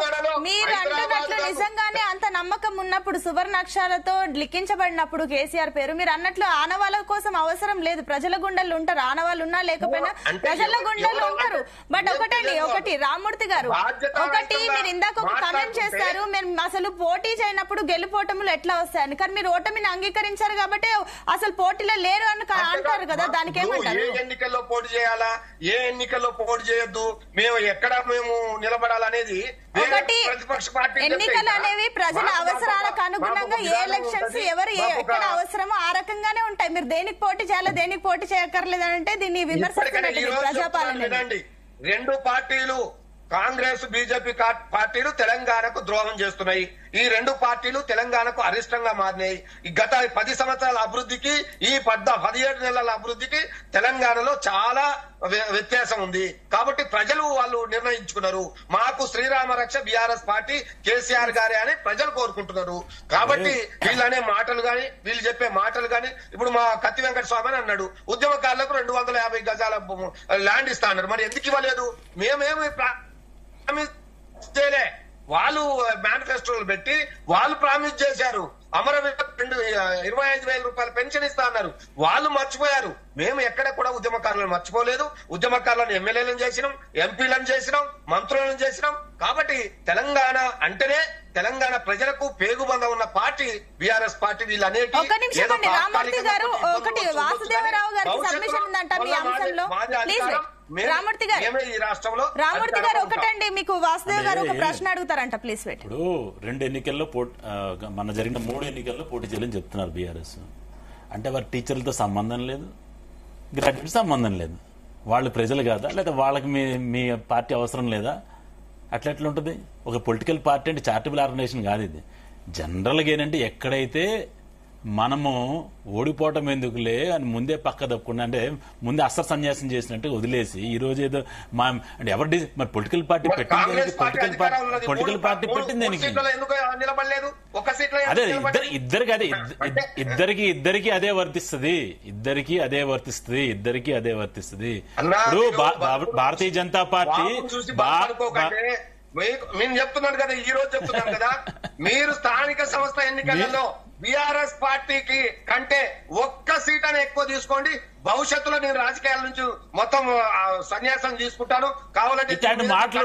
నిజంగానే అంత నమ్మకం ఉన్నప్పుడు, సువర్ణాక్షరాలతో లిఖించబడినప్పుడు కేసీఆర్ పేరు, మీరు అన్నట్లు ఆనవాళ్ళ కోసం అవసరం లేదు. ప్రజల గుండెలు ఉంటారు, ఆనవాళ్ళు ఉన్నా లేకపోయినా ప్రజల గుండెలు ఉంటారు. బట్ ఒకటి రామ్మూర్తి గారు, ఒకటి మీరు ఇందాక ఒక కమెంట్ చేస్తారు, మేము అసలు పోటీ చేయనప్పుడు గెలుపోటములు ఎట్లా వస్తాయని. కానీ మీరు ఓటమిని అంగీకరించారు కాబట్టి అసలు పోటీలో లేరు అని అంటారు కదా, దానికి ఏమంటారు? ఏ ఎన్నికల్లో పోటీ చేయాలా, ఏ ఎన్నికల్లో పోటీ చేయొద్దు, మేము ఎక్కడ మేము నిలబడాలనేది ఒకటి. ఎన్నికలు అనేవి ప్రజల అవసరాలకు అనుగుణంగా ఏ ఎలక్షన్స్ ఎవరు ఎక్కడ అవసరమో ఆ రకంగానే ఉంటాయి. మీరు దేనికి పోటీ చేయాలో దేనికి పోటీ చేయక్కర్లేదు అంటే దీన్ని విమర్శిస్తున్నట్టు ప్రజాపాలన. రెండు పార్టీలు, కాంగ్రెస్ బీజేపీ పార్టీలు తెలంగాణకు ద్రోహం చేస్తున్నాయి. ఈ రెండు పార్టీలు తెలంగాణకు అరిష్టంగా మారినాయి. ఈ గత 10 సంవత్సరాల అభివృద్ధికి, ఈ 17 నెలల అభివృద్ధికి తెలంగాణలో చాలా వ్యత్యాసం ఉంది. కాబట్టి ప్రజలు వాళ్ళు నిర్ణయించుకున్నారు, మాకు శ్రీరామ రక్ష బీఆర్ఎస్ పార్టీ కేసీఆర్ గారే అని ప్రజలు కోరుకుంటున్నారు. కాబట్టి వీళ్ళనే మాటలు గాని, వీళ్ళు చెప్పే మాటలు గాని, ఇప్పుడు మా కత్తి వెంకట స్వామి అని అన్నాడు, ఉద్యమకారులకు 250 గజాల ల్యాండ్ ఇస్తా అన్నారు. మరి ఎందుకు ఇవ్వలేదు? మేమేమి చేయలే, వాళ్ళు మేనిఫెస్టోలు పెట్టి వాళ్ళు ప్రామిస్ చేశారు. అమరవీరులకు 25,000 రూపాయల పెన్షన్ ఇస్తా అన్నారు, వాళ్ళు మర్చిపోయారు. మేము ఎక్కడ కూడా ఉద్యమకారులను మర్చిపోలేదు. ఉద్యమకారులను ఎమ్మెల్యేలను చేసినాం, ఎంపీలను చేసినాం, మంత్రులను చేసినాం. కాబట్టి తెలంగాణ అంటేనే తెలంగాణ ప్రజలకు పేగుబంధం ఉన్న పార్టీ బీఆర్ఎస్ పార్టీ. వీళ్ళనేటి రామూర్తి గారు, ఒకటి వాసుదేవరావు గారికి సబ్మిషన్ ఉందంట మీ అంశంలో. రామూర్తి గారు, ఈ రాష్ట్రంలో రామూర్తి గారు ఒకటండి, మీకు వాసుదేవ్ గారు ఒక ప్రశ్న అడుగుతారంట, ప్లీజ్ వెయిట్. ఇప్పుడు 2 ఎన్నికల్లో మన జరిగిన 3 ఎన్నికల్లో పోటీ చేయాలని చెప్తున్నారు బీఆర్ఎస్. అంటే వారి టీచర్లతో సంబంధం లేదు, గ్రాడ్యుయేట్ సంబంధం లేదు, వాళ్ళు ప్రజలు కాదా, లేదా వాళ్ళకి మీ పార్టీ అవసరం లేదా? అట్లా ఎట్లా ఉంటుంది? ఒక పొలిటికల్ పార్టీ అంటే చారిటబుల్ ఆర్గనైజేషన్ కాదు ఇది. జనరల్గా ఏంటంటే ఎక్కడైతే మనము ఓడిపోవటం ఎందుకులే అని ముందే పక్క తప్పకుండా, అంటే ముందే అస్త్ర సన్యాసం చేసినట్టు వదిలేసి ఈ రోజు ఏదో అంటే ఎవరి మరి పొలిటికల్ పార్టీ పెట్టింది, పొలిటికల్ పార్టీ పెట్టింది దేనికి? అదే ఇద్దరికి అదే వర్తిస్తుంది. ఇప్పుడు భారతీయ జనతా పార్టీ మేము చెప్తున్నాను కదా, ఈ రోజు చెప్తున్నాను కదా, మీరు స్థానిక సంస్థ ఎన్నికలలో బీఆర్ఎస్ పార్టీకి కంటే 1 సీట్ అని ఎక్కువ తీసుకోండి, భవిష్యత్తులో నేను రాజకీయాల నుంచి మొత్తం సన్యాసం తీసుకుంటాను. కావాలంటే ఇట్లాంటి మాటలు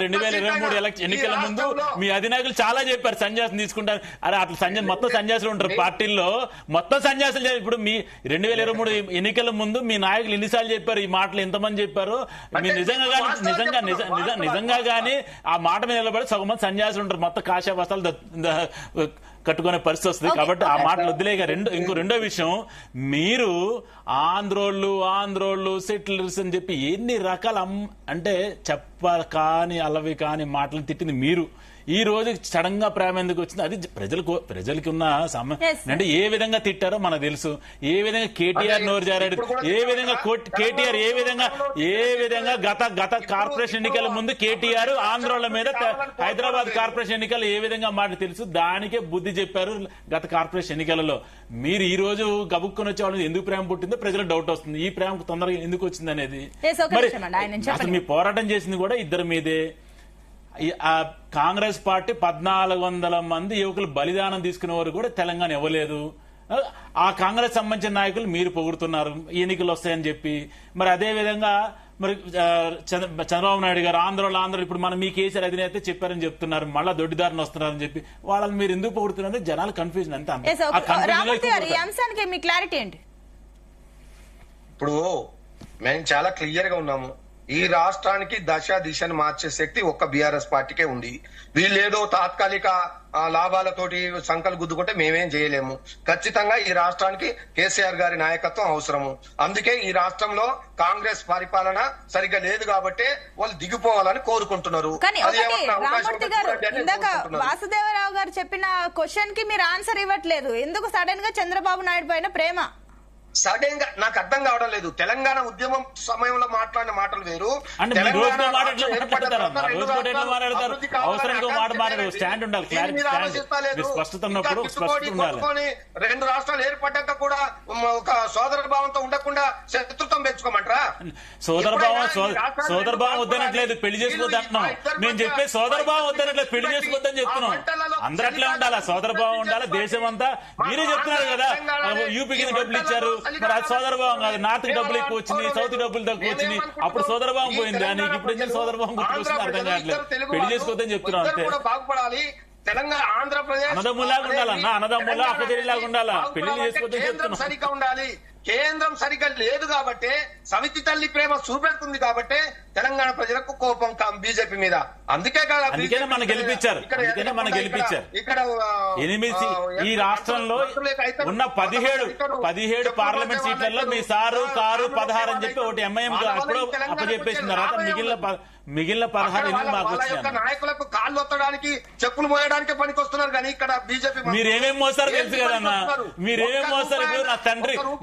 2023 ఎన్నికల ముందు మీ అధినాయకులు చాలా చెప్పారు సన్యాసం తీసుకుంటారు. అరే అట్లా మొత్తం సన్యాసులు ఉంటారు పార్టీల్లో, మొత్తం సన్యాసులు. ఇప్పుడు మీ 2023 ఎన్నికల ముందు మీ నాయకులు ఎన్నిసార్లు చెప్పారు ఈ మాటలు, ఎంతమంది చెప్పారు? మీరు నిజంగా గానీ ఆ మాట మీద నిలబడి సగం మంది సన్యాసులు ఉంటారు, మొత్తం కాషాయ వస్త్రాలు కట్టుకునే పరిస్థితి వస్తుంది. కాబట్టి ఆ మాటలు వదిలేక రెండో విషయం, మీరు ఆంధ్రోళ్ళు సెటిలర్స్ అని చెప్పి ఎన్ని రకాల అంటే చెప్ప కాని అలవి కాని మాటలు తిట్టింది మీరు. ఈ రోజు సడన్ గా ప్రేమ ఎందుకు వచ్చింది? అది ప్రజలకి ఉన్న Yes, అంటే ఏ విధంగా తిట్టారో మనకు తెలుసు, ఏ విధంగా కేటీఆర్ నోరు జారాడు, ఏ విధంగా కేటీఆర్ ఏ విధంగా గత కార్పొరేషన్ ఎన్నికల ముందు కేటీఆర్ ఆంధ్రోల మీద హైదరాబాద్ కార్పొరేషన్ ఎన్నికలు ఏ విధంగా మాట తెలుసు, దానికే బుద్ధి చెప్పారు గత కార్పొరేషన్ ఎన్నికలలో. మీరు ఈ రోజు గబుక్కుని వచ్చే వాళ్ళు ఎందుకు ప్రేమ పుట్టిందో ప్రజలకు డౌట్ వస్తుంది. ఈ ప్రేమ తొందరగా ఎందుకు వచ్చింది అనేది. మరి అసలు మీ పోరాటం చేసింది కూడా ఇద్దరి మీదే. ఆ కాంగ్రెస్ పార్టీ 1400 మంది యువకులు బలిదానం తీసుకునే వారు కూడా తెలంగాణ ఇవ్వలేదు. ఆ కాంగ్రెస్ సంబంధించిన నాయకులు మీరు పొగుడుతున్నారు ఎన్నికలు వస్తాయని చెప్పి. మరి అదే విధంగా మరి చంద్రబాబు నాయుడు గారు ఆంధ్రలో ఇప్పుడు మనం మీ కేసీఆర్ అధినేత చెప్పారని చెప్తున్నారు, మళ్ళా దొడ్డిదారిని వస్తున్నారని చెప్పి వాళ్ళని మీరు ఎందుకు పొగుడుతున్నారు? జనాలు కన్ఫ్యూజన్ అంతే. ఈ అంశానికి మీ క్లారిటీ ఏంటి? ఇప్పుడు మేము చాలా క్లియర్ గా ఉన్నాము. ఈ రాష్ట్రానికి దిశను మార్చే శక్తి ఒక్క బీఆర్ఎస్ పార్టీకే ఉంది. వీళ్ళేదో తాత్కాలిక లాభాలతోటి సంకలు గుద్దుకుంటే మేమేం చేయలేము. ఖచ్చితంగా ఈ రాష్ట్రానికి కేసీఆర్ గారి నాయకత్వం అవసరము. అందుకే ఈ రాష్ట్రంలో కాంగ్రెస్ పరిపాలన సరిగ్గా లేదు కాబట్టి వాళ్ళు దిగిపోవాలని కోరుకుంటున్నారు. కానీ రామూర్తి గారు, ఇందాక వాసుదేవరావు గారు చెప్పిన క్వశ్చన్ కి మీరు ఆన్సర్ ఇవ్వట్లేదు. ఎందుకు సడన్ గా చంద్రబాబు నాయుడు పైన ప్రేమ? సడన్ గా నాకు అర్థం కావడం లేదు. తెలంగాణ ఉద్యమం సమయంలో మాట్లాడిన మాటలు వేరు. రెండు రాష్ట్రాలు ఏర్పడ్డాక కూడా ఒక సోదర భావంతో ఉండకుండా శత్రుత్వం పెంచుకోమంటారా? సోదర భావం వద్దనట్లేదు, పెళ్లి చేసుకోవద్దు అంటున్నాం. మేము చెప్పే సోదర భావం వద్దనట్లేదు, పెళ్లి చేసుకోవద్దని చెప్తున్నాం. అందరూ అట్లే ఉండాలా, సోదర భావం ఉండాలా. దేశం అంతా మీరే చెప్తున్నారు కదా, యూపీకి డబ్బులు ఇచ్చారు, మరి అది సోదర భావం కాదు. నార్త్ కి డబ్బులు ఎక్కువ వచ్చింది, సౌత్ కి డబ్బులు తక్కువ వచ్చింది, అప్పుడు సోదర భావం పోయింది. నీకు ఇప్పుడు ఎందుకు సోదర భావం గుర్తుకొస్తుంది అర్థం కావట్లేదు. పెళ్లి చేసుకోవద్దని చెప్తున్నాం అంతే. బాగుపడాలి తెలంగాణ, ఆంధ్రప్రదేశ్ అన్నదమ్ములాగా ఉండాలన్నా, అన్నదమ్ములా అక్కడిలాగా ఉండాలా. పెళ్లి చేసుకోవద్దని చెప్తున్నాం. సరిగ్గా ఉండాలి. కేంద్రం సరిగ్గా లేదు కాబట్టి, సమితి తల్లి ప్రేమ చూపెడుతుంది కాబట్టి తెలంగాణ ప్రజలకు కోపం బీజేపీ మీద. అందుకే మన గెలిపించారు. ఇక్కడ 8 ఈ రాష్ట్రంలో ఉన్న 17 పార్లమెంట్ సీట్లలో మీ సారు కారు 16 అని చెప్పి ఒకటి ఎంఐఎం అప్పచెప్పేసిన తర్వాత మిగిలిన 16 మాకు వచ్చినాయి. నాయకులకు కాళ్ళు ఒత్తడానికి, చెప్పులు మోయడానికి పనికొస్తున్నారు కానీ ఇక్కడ బీజేపీ మీరేమేం మోసారు తెలుసు కదన్నా. మీరేమేం మోసారు? ఇప్పుడు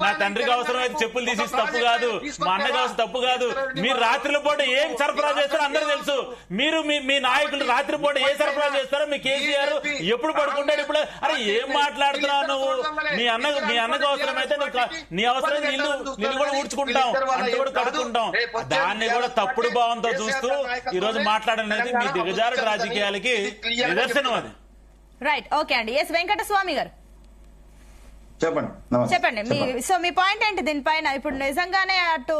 నా తండ్రికి అవసరమైతే చెప్పులు తీసి తప్పు కాదు, మా అన్నకి అవసరం తప్పు కాదు. మీరు రాత్రిలో పూట ఏం సరఫరా చేస్తారో అందరూ తెలుసు. మీరు మీ నాయకులు రాత్రి పూట ఏ సరఫరా చేస్తారో మీ కేసీఆర్ ఎప్పుడు పడుకుంటాడు. ఇప్పుడు అరే ఏం మాట్లాడుతున్నావు నువ్వు? మీ అన్నకు అవసరమైతే నీ అవసరం నిన్ను కూడా ఊడ్చుకుంటాం, అంత కూడా కడుక్కుంటాం. దాన్ని కూడా తప్పుడు భావంతో చూస్తూ ఈ రోజు మాట్లాడనేది మీ దిగజారుడు రాజకీయాలకి నిదర్శనం అది. రైట్, ఓకే అండి. ఎస్ వెంకటస్వామి గారు చెప్పండి. సో మీ పాయింట్ ఏంటి దీనిపైన? ఇప్పుడు నిజంగానే అటు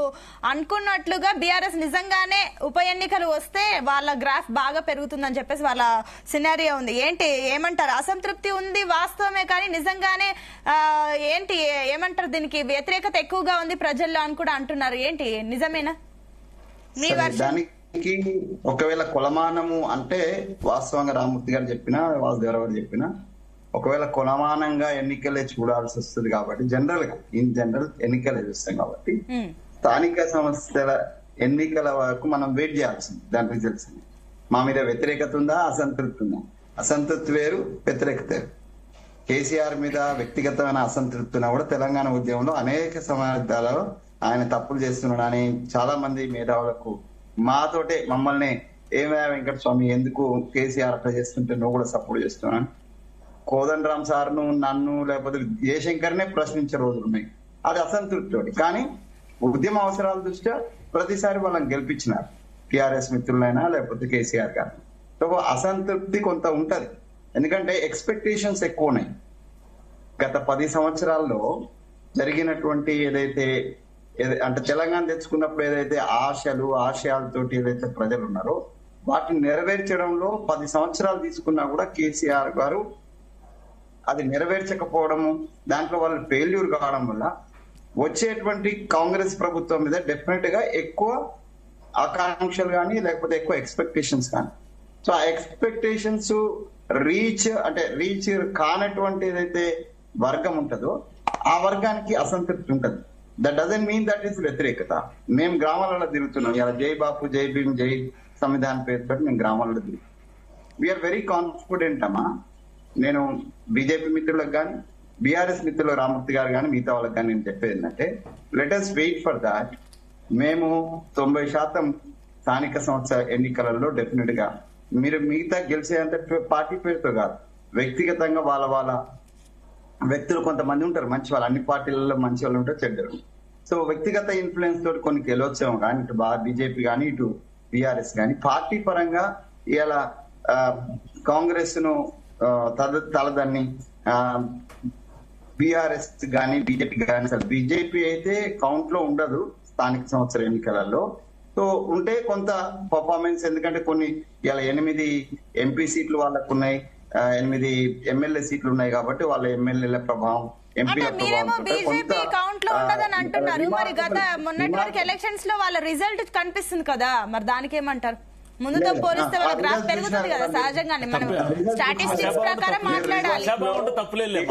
అనుకున్నట్లుగా బీఆర్ఎస్ నిజంగానే ఉప ఎన్నికలు వస్తే వాళ్ళ గ్రాఫ్ బాగా పెరుగుతుందని చెప్పేసి వాళ్ళ సినారియో ఉంది. ఏంటి ఏమంటారు? అసంతృప్తి ఉంది వాస్తవమే, కానీ నిజంగానే ఏంటి ఏమంటారు, దీనికి వ్యతిరేకత ఎక్కువగా ఉంది ప్రజల్లో అని కూడా అంటున్నారు. ఏంటి నిజమేనా? దానికి ఒకవేళ కొలమానము అంటే వాస్తవంగా రామూర్తి గారు చెప్పినా, వాసుదేవరావు గారు చెప్పినా, ఒకవేళ కొలమానంగా ఎన్నికలే చూడాల్సి వస్తుంది కాబట్టి ఇన్ జనరల్ ఎన్నికలే చూస్తాం కాబట్టి స్థానిక సంస్థల ఎన్నికల వరకు మనం వెయిట్ చేయాల్సింది. దాని రిజల్ట్స్ మా మీద వ్యతిరేకత ఉందా, అసంతృప్తి ఉందా? అసంతృప్తి వేరు, వ్యతిరేకత వేరు. కేసీఆర్ మీద వ్యక్తిగతమైన అసంతృప్తి ఉన్నా కూడా తెలంగాణ ఉద్యమంలో అనేక సందర్భాలలో ఆయన తప్పులు చేస్తున్నాడని చాలా మంది మేధావులకు మాతోటే మమ్మల్ని ఏమయ్యా వెంకటస్వామి ఎందుకు కేసీఆర్ అట్లా చేస్తుంటే నువ్వు కూడా సపోర్ట్ చేస్తున్నాను, కోదండరామ్ సార్ను నన్ను లేకపోతే జయశంకర్నే ప్రశ్నించే రోజులు ఉన్నాయి. అది అసంతృప్తి. కానీ ఉద్యమ అవసరాల దృష్ట్యా ప్రతిసారి వాళ్ళని గెలిపించినారు, టిఆర్ఎస్ మిత్రులైనా లేకపోతే కేసీఆర్ గారు. సో అసంతృప్తి కొంత ఉంటది, ఎందుకంటే ఎక్స్పెక్టేషన్స్ ఎక్కువ ఉన్నాయి. గత 10 సంవత్సరాల్లో జరిగినటువంటి ఏదైతే అంటే తెలంగాణ తెచ్చుకున్నప్పుడు ఏదైతే ఆశయాలతోటి ఏదైతే ప్రజలు ఉన్నారో వాటిని నెరవేర్చడంలో 10 సంవత్సరాలు తీసుకున్నా కూడా కేసీఆర్ గారు అది నెరవేర్చకపోవడము, దాంట్లో వాళ్ళు ఫెయిల్యూర్ కావడం వల్ల వచ్చేటువంటి కాంగ్రెస్ ప్రభుత్వం మీద డెఫినెట్ గా ఎక్కువ ఆకాంక్షలు కానీ లేకపోతే ఎక్కువ ఎక్స్పెక్టేషన్స్ కానీ. సో ఆ ఎక్స్పెక్టేషన్స్ రీచ్ కానటువంటి ఏదైతే వర్గం ఉంటుందో ఆ వర్గానికి అసంతృప్తి ఉంటుంది. That doesn't mean that is వ్యతిరేకత. మేము గ్రామాలలో తిరుగుతున్నాం, ఇలా జై బాపు, జై భీమ్, జై సంవిధాన్ పేరుతో మేము గ్రామాలలో తిరుగుతాం. వీఆర్ వెరీ కాన్ఫిడెంట్ అమ్మా. నేను బీజేపీ మిత్రులకు కానీ బీఆర్ఎస్ మిత్రులు రామూర్తి గారు కానీ మిగతా వాళ్ళకి కానీ నేను చెప్పేది ఏంటంటే let us wait for that. మేము 90% స్థానిక సంస్థ ఎన్నికలలో డెఫినెట్ గా మీరు మిగతా గెలిచేయంటే పార్టీ పేరుతో కాదు, వ్యక్తిగతంగా వాళ్ళ వ్యక్తులు కొంతమంది ఉంటారు మంచి వాళ్ళు, అన్ని పార్టీలలో మంచి వాళ్ళు ఉంటారు, చెడ్డరు. సో వ్యక్తిగత ఇన్ఫ్లుయెన్స్ తోటి కొన్ని గెలవచ్చాము కానీ ఇటు బీజేపీ కానీ ఇటు బీఆర్ఎస్ కానీ పార్టీ పరంగా ఇలా కాంగ్రెస్ ను తలదన్ని బీఆర్ఎస్ గానీ బీజేపీ కానీ, అసలు బీజేపీ అయితే కౌంట్ లో ఉండదు స్థానిక సంవత్సర ఎన్నికలలో. సో ఉంటే కొంత పర్ఫార్మెన్స్, ఎందుకంటే కొన్ని ఇలా 8 ఎంపీ సీట్లు వాళ్ళకు ఉన్నాయి, 8 ఎమ్మెల్యే సీట్లు ఉన్నాయి కాబట్టి వాళ్ళ ఎమ్మెల్యేల ప్రభావం, ఎంపీల మీరేమో ప్రభావం బీజేపీ కౌంట్ లో ఉండదని అంటున్నారు. మరి గత మొన్నటి వరకు ఎలక్షన్స్ లో వాళ్ళ రిజల్ట్ కనిపిస్తుంది కదా, మరి దానికి ఏమంటారు? ముందుతో పోలిస్తే వాళ్ళ గ్రాఫ్ పెరుగుతుంది కదా సహజంగానే. మనం స్టాటిస్టిక్స్ ప్రకారం మాట్లాడాలి. తప్పులేదు,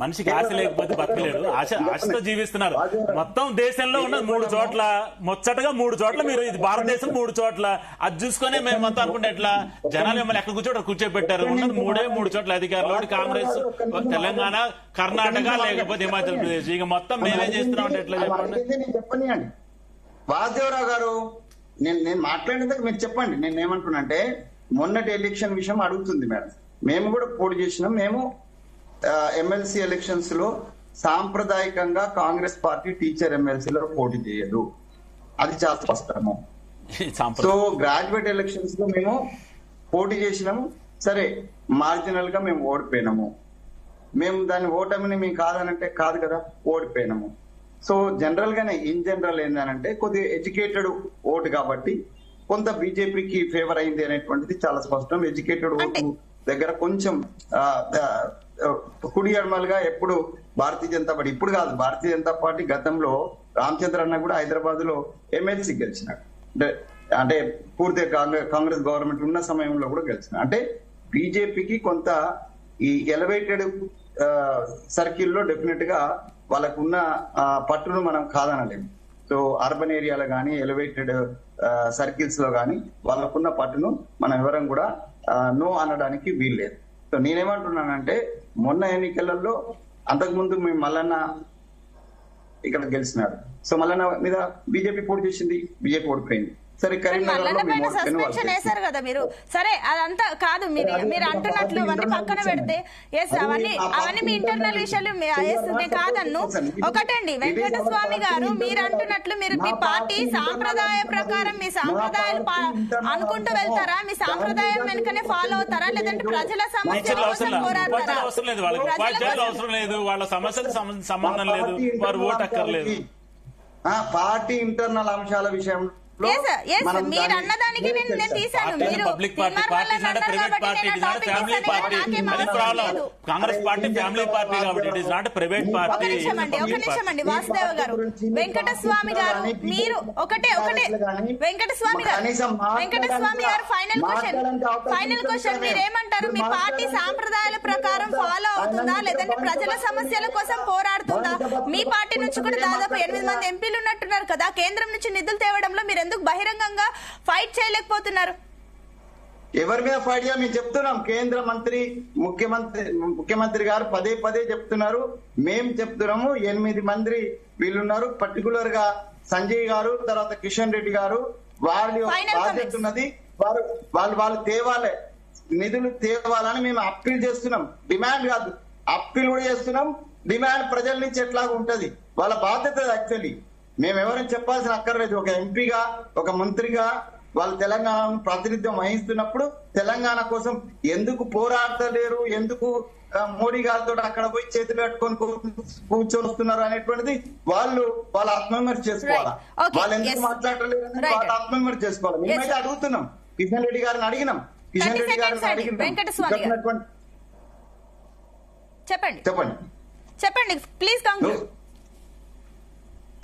మనిషికి ఆశ లేకపోతే బతకలేడు. ఆశతో జీవిస్తున్నారు. మొత్తం దేశంలో ఉన్న 3 చోట్ల ముచ్చటగా 3 చోట్ల మీరు ఇది భారతదేశం 3 చోట్ల అది చూసుకునే మేము మొత్తం అనుకుంటే ఎట్లా? జనాలు మిమ్మల్ని ఎక్కడ కూర్చోబెట్టారు. ఉన్నది 3 చోట్ల అధికారులు, కాంగ్రెస్, తెలంగాణ, కర్ణాటక, లేకపోతే హిమాచల్ ప్రదేశ్. ఇక మొత్తం మేమేం చేస్తున్నాం అంటే ఎట్లా చెప్పండి? చెప్పండి వాసుదేవరావు గారు, నేను మాట్లాడేందుకు మీరు చెప్పండి. నేను ఏమంటున్నా అంటే మొన్నటి ఎలక్షన్ విషయం అడుగుతుంది మేడం. మేము కూడా పోటీ చేసినాం. మేము ఎమ్మెల్సీ ఎలక్షన్స్ లో సాంప్రదాయకంగా కాంగ్రెస్ పార్టీ టీచర్ ఎమ్మెల్సీలో పోటీ చేయదు, అది చాలా స్పష్టము. సో గ్రాడ్యుయేట్ ఎలక్షన్స్ లో మేము పోటీ చేసినాము, సరే మార్జినల్ గా మేము ఓడిపోయినాము. మేము దాని ఓటమిని మేము కాదనంటే కాదు కదా, ఓడిపోయినాము. సో జనరల్ గానే ఇన్ జనరల్ ఏంటంటే కొద్దిగా ఎడ్యుకేటెడ్ ఓటు కాబట్టి కొంత బీజేపీకి ఫేవర్ అయింది అనేటువంటిది చాలా స్పష్టం. ఎడ్యుకేటెడ్ ఓటు దగ్గర కొంచెం కుడి ఎడమలుగా ఎప్పుడు భారతీయ జనతా పార్టీ, ఇప్పుడు కాదు భారతీయ జనతా పార్టీ గతంలో రామచంద్ర అన్న కూడా హైదరాబాద్ లో ఎమ్మెల్సీ గెలిచినాడు, అంటే పూర్తిగా కాంగ్రెస్ గవర్నమెంట్ ఉన్న సమయంలో కూడా గెలిచినాడు. అంటే బీజేపీకి కొంత ఈ ఎలివేటెడ్ సర్కిల్లో డెఫినెట్ గా వాళ్ళకు ఉన్న పట్టును మనం కాదనలేము. సో అర్బన్ ఏరియాలో కానీ ఎలివేటెడ్ సర్కిల్స్ లో కానీ వాళ్ళకున్న పట్టును మనం ఎవరం కూడా నో అనడానికి వీల్లేదు. సో నేనేమంటున్నానంటే మొన్న ఎన్నికలలో అంతకుముందు మేము మల్లన్న ఇక్కడ గెలిచినాడు. సో మల్లన్న మీద బీజేపీ పోటీ చేసింది, బీజేపీ ఓడిపోయింది. సరే కరీంనగర్ సస్పెన్షన్ వేశారు కదా మీరు. సరే అదంతా కాదు, మీరు అంటున్నట్లు అవన్నీ పక్కన పెడితే ఎస్ అవన్నీ మీ ఇంటర్నల్ విషయాలు నేను కాదన్ను. ఒకటండి వెంకటస్వామి గారు, మీరు అంటున్నట్లు మీరు మీ పార్టీ సాంప్రదాయ ప్రకారం మీ సాంప్రదాయాలు అనుకుంటూ వెళ్తారా? మీ సాంప్రదాయం వెనుకనే ఫాలో అవుతారా, లేదంటే ప్రజల సమస్యల కోసం పోరాడతారా? అవసరం లేదు, వాళ్ళ సమస్యలకు సంబంధం లేదు, వారు ఓటు అక్కర్లేదు. పార్టీ ఇంటర్నల్ అంశాల విషయం మీరు అన్నదానికి నేను తీశాను. మీరు కాంగ్రెస్ పార్టీ ఫ్యామిలీ పార్టీ కాబట్టి it is not private party. ఒక నిమిషం అండి వాసుదేవ గారు, వెంకటస్వామి గారు మీరు ఒకటే వెంకటస్వామి గారు ఫైనల్ క్వశ్చన్ మీరేమంటారు? మీ పార్టీ సాంప్రదాయాల ప్రకారం ఫాలో అవుతుందా, లేదంటే ప్రజల సమస్యల కోసం పోరాడుతుందా? మీ పార్టీ నుంచి కూడా దాదాపు 8 మంది ఎంపీలు ఉన్నట్టున్నారు కదా, కేంద్రం నుంచి నిధులు తేవడంలో మీరు ఎందుకు బహిరంగంగా ఫైట్ చేయలేకపోతున్నారు? ఎవరి మీద ఫైట్ చేయాలి మేము చెప్తున్నాం. కేంద్ర మంత్రి ముఖ్యమంత్రి గారు పదే చెప్తున్నారు, మేము చెప్తున్నాము. 8 మంది వీళ్ళున్నారు, పర్టికులర్ గా సంజయ్ గారు, తర్వాత కిషన్ రెడ్డి గారు, వాళ్ళు బాధ్యత ఉన్నది. వాళ్ళు తేవాలి, నిధులు తేవాలని మేము అప్పీల్ చేస్తున్నాం. డిమాండ్ కాదు, అప్పీల్ కూడా చేస్తున్నాం. డిమాండ్ ప్రజల నుంచి ఎట్లాగా ఉంటది, వాళ్ళ బాధ్యత యాక్చువల్లీ. మేము ఎవరైనా చెప్పాల్సిన అక్కర్లేదు. ఒక ఎంపీగా, ఒక మంత్రిగా వాళ్ళు తెలంగాణ ప్రాతినిధ్యం వహిస్తున్నప్పుడు తెలంగాణ కోసం ఎందుకు పోరాడతలేరు, ఎందుకు మోడీ గారితో అక్కడ పోయి చేతులు కట్టుకొని కూర్చొని వస్తున్నారు అనేటువంటిది వాళ్ళ ఆత్మవిమర్శ చేసుకోవాలా. వాళ్ళు ఎందుకు మాట్లాడలేరు అనేది వాళ్ళ ఆత్మవిమర్శ చేసుకోవాలి. మేమైతే అడుగుతున్నాం, కిషన్ రెడ్డి గారిని అడిగినాం. కిషన్ రెడ్డి గారిని అడిగినాం. చెప్పండి ప్లీజ్ కంక్లూడ్.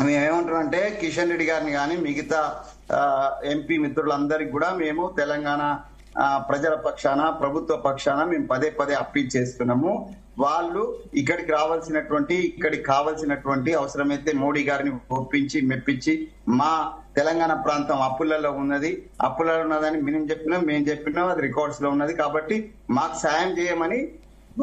మేమేమంటున్నాం అంటే కిషన్ రెడ్డి గారిని కానీ మిగతా ఎంపీ మిత్రులందరికీ కూడా మేము తెలంగాణ ప్రజల పక్షాన, ప్రభుత్వ పక్షాన మేము పదే అప్పీల్ చేస్తున్నాము. వాళ్ళు ఇక్కడికి కావాల్సినటువంటి అవసరమైతే మోడీ గారిని ఒప్పించి మెప్పించి మా తెలంగాణ ప్రాంతం అప్పులలో ఉన్నదని మేము చెప్పినాం అది రికార్డ్స్ లో ఉన్నది కాబట్టి మాకు సాయం చేయమని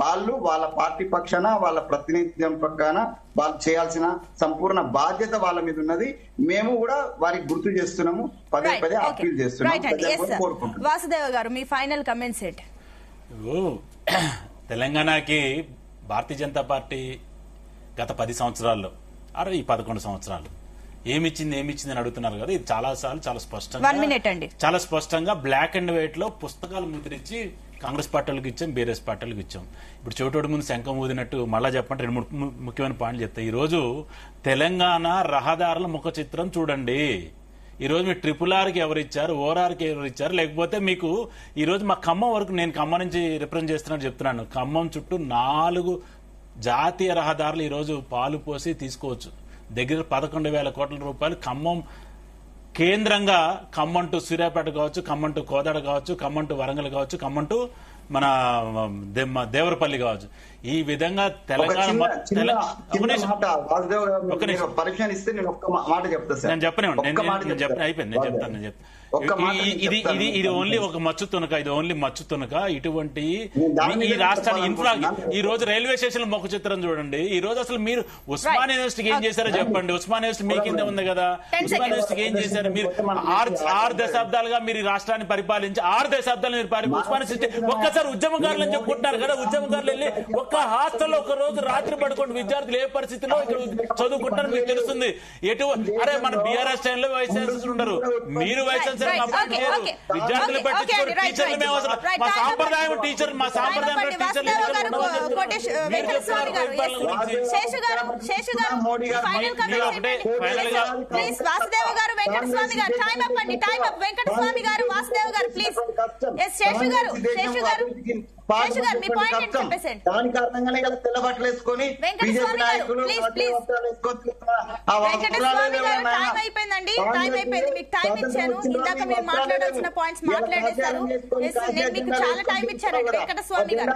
వాళ్ళు వాళ్ళ పార్టీ పక్షాన వాళ్ళ ప్రాతినిధ్యం పక్కన వాళ్ళు చేయాల్సిన సంపూర్ణ బాధ్యత వాళ్ళ మీద ఉన్నది. మేము కూడా వారికి గుర్తు చేస్తున్నాము, పదే అప్పీల్ చేస్తున్నాము, కోరుకుంటున్నాం. వాసుదేవ గారు మీ ఫైనల్ కమెంట్స్ ఏంటి? తెలంగాణకి భారతీయ జనతా పార్టీ గత 10 సంవత్సరాల్లో ఈ 11 సంవత్సరాలు ఏమిచ్చింది అని అడుగుతున్నారు కదా. ఇది చాలా సార్లు చాలా స్పష్టంగా బ్లాక్ అండ్ వైట్ లో పుస్తకాలు ముద్రించి కాంగ్రెస్ పార్టీలకు ఇచ్చాం, బీఆర్ఎస్ పార్టీలకు ఇచ్చాం. ఇప్పుడు చోటోడు ముందు శంఖం ఊదినట్టు మళ్ళా చెప్పండి 2 ముఖ్యమైన పాయింట్లు చెప్తాయి. ఈ రోజు తెలంగాణ రహదారుల ముఖ చిత్రం చూడండి. ఈ రోజు మీ RRRకి ఎవరు ఇచ్చారు, ORRకి ఎవరు ఇచ్చారు, లేకపోతే మీకు ఈ రోజు మా ఖమ్మం వరకు, నేను ఖమ్మం నుంచి రిప్రజెంట్ చేస్తున్నట్టు చెప్తున్నాను, ఖమ్మం చుట్టూ 4 జాతీయ రహదారులు ఈ రోజు పాలు పోసి తీసుకోవచ్చు. దగ్గర 11,000 కోట్ల రూపాయలు ఖమ్మం కేంద్రంగా, ఖమ్మం టు సూర్యాపేట కావచ్చు, ఖమ్మం టు కోదాడ కావచ్చు, ఖమ్మం టు వరంగల్ కావచ్చు, ఖమ్మం టు మన దేవరపల్లి కావచ్చు. ఈ విధంగా తెలంగాణ ఇది ఓన్లీ ఒక మచ్చు తునక, ఇటువంటి ఈ రాష్ట్రాన్ని ఈ రోజు రైల్వే స్టేషన్ మొక్క చిత్రం చూడండి. ఈ రోజు అసలు మీరు ఉస్మానియా యూనివర్సిటీకి ఏం చేశారో చెప్పండి. ఉస్మానియా యూనివర్సిటీ మీ కింద ఉంది కదా, ఉస్మానియా యూనివర్సిటీకి ఏం చేశారు మీరు? 6 దశాబ్దాలుగా మీరు ఈ రాష్ట్రాన్ని పరిపాలించి 6 దశాబ్దాలు మీరు ఉస్మానియా యూనివర్సిటీ ఒక్కసారి ఉద్యమకారులు అని చెప్పుకుంటున్నారు కదా. ఉద్యమకారులు వెళ్ళి ఒక్క హాస్టల్లో ఒక రోజు రాత్రి పడుకోండి విద్యార్థులు ఏ పరిస్థితిలో ఇక్కడ చదువుకుంటారో మీకు తెలుస్తుంది. అరే మన బీఆర్ఎస్ టైంలో వైస్ ఛాన్సలర్ ఉండరు, మీరు వైస్ ఛాన్సలర్ విద్యార్థులు పట్టించుకోరు. టీచర్లు మేము మా సాంప్రదాయం టీచర్ దాని కారణంగానే కదా తెల్ల బట్టలు వేసుకొని బీజేపీ నాయకులు అయిపోయిందండి. టైం అయిపోయింది, మీకు టైం ఇచ్చాను. ఇందాక మీరు మాట్లాడాల్సిన పాయింట్స్ మాట్లాడేశారు. నేను మీకు చాలా టైం ఇచ్చానండి. వెంకటస్వామి గారు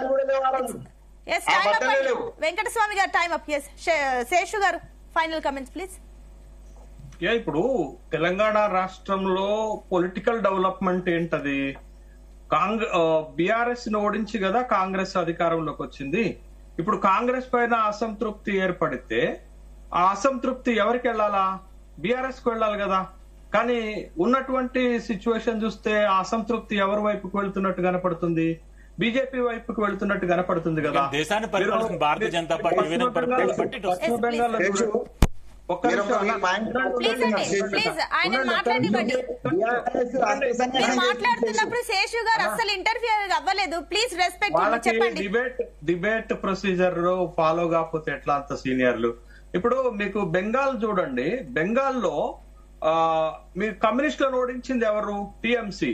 వెంకటస్వామి గారు టైం అప్. శేషు గారు ఫైనల్ కమెంట్స్ ప్లీజ్. ఇప్పుడు తెలంగాణ రాష్ట్రంలో పొలిటికల్ డెవలప్మెంట్ ఏంటది? బీఆర్ఎస్ ను ఓడించి కదా కాంగ్రెస్ అధికారంలోకి వచ్చింది. ఇప్పుడు కాంగ్రెస్ పైన అసంతృప్తి ఏర్పడితే ఆ అసంతృప్తి ఎవరికి వెళ్ళాలా? బీఆర్ఎస్ కు వెళ్ళాలి కదా. కానీ ఉన్నటువంటి సిచ్యువేషన్ చూస్తే ఆ అసంతృప్తి ఎవరి వైపుకు వెళ్తున్నట్టు కనపడుతుంది? బీజేపీ వైపుకు వెళ్తున్నట్టు కనపడుతుంది కదా. దేశాన్ని పరిపాలిస్తున్న భారతీయ జనతా పార్టీ మాట్లాడుతున్నప్పుడు శేషు గారు అసలు ఇంటర్వ్యూ అవ్వలేదు. ప్లీజ్ రెస్పెక్ట్ చెప్పండి. డిబేట్ ప్రొసీజర్ ఫాలో కాకపోతే ఎట్లా అంత సీనియర్లు? ఇప్పుడు మీకు బెంగాల్ చూడండి, బెంగాల్లో మీరు కమ్యూనిస్టులను ఓడించింది ఎవరు? టీఎంసీ.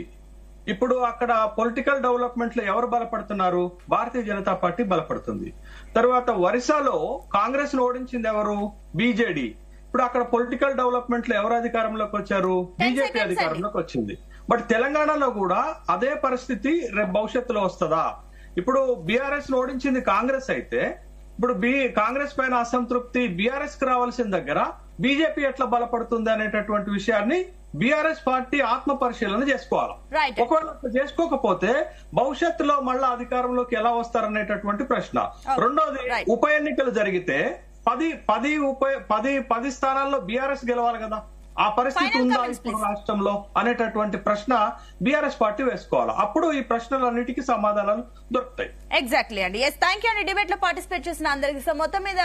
ఇప్పుడు అక్కడ పొలిటికల్ డెవలప్మెంట్ లో ఎవరు బలపడుతున్నారు? భారతీయ జనతా పార్టీ బలపడుతుంది. తర్వాత ఒరిస్సాలో కాంగ్రెస్ ను ఓడించింది ఎవరు? బీజేడీ. ఇప్పుడు అక్కడ పొలిటికల్ డెవలప్మెంట్ లో ఎవరు అధికారంలోకి వచ్చారు? బీజేపీ అధికారంలోకి వచ్చింది. బట్ తెలంగాణలో కూడా అదే పరిస్థితి రేపు భవిష్యత్తులో వస్తుందా? ఇప్పుడు బీఆర్ఎస్ ను ఓడించింది కాంగ్రెస్ అయితే ఇప్పుడు కాంగ్రెస్ పైన అసంతృప్తి బీఆర్ఎస్ కి రావాల్సిన దగ్గర బీజేపీ ఎట్లా బలపడుతుంది అనేటటువంటి విషయాన్ని బీఆర్ఎస్ పార్టీ ఆత్మ పరిశీలన చేసుకోవాలి. ఒకవేళ చేసుకోకపోతే భవిష్యత్తులో మళ్ళా అధికారంలోకి ఎలా వస్తారనేటటువంటి ప్రశ్న. రెండోది, ఉప ఎన్నికలు జరిగితే 10 స్థానాల్లో బీఆర్ఎస్ గెలవాలి కదా. ఆ పరిస్థితి ఉందా ఇప్పుడు రాష్ట్రంలో అనేటటువంటి ప్రశ్న బీఆర్ఎస్ పార్టీ వేసుకోవాలి. అప్పుడు ఈ ప్రశ్నలన్నిటికీ సమాధానాలు దొరుకుతాయి. ఎగ్జాక్ట్లీ అండి. థ్యాంక్ యూ అండి. డిబేట్ లో పార్టిసిపేట్ చేసిన అందరికీ మొత్తం మీద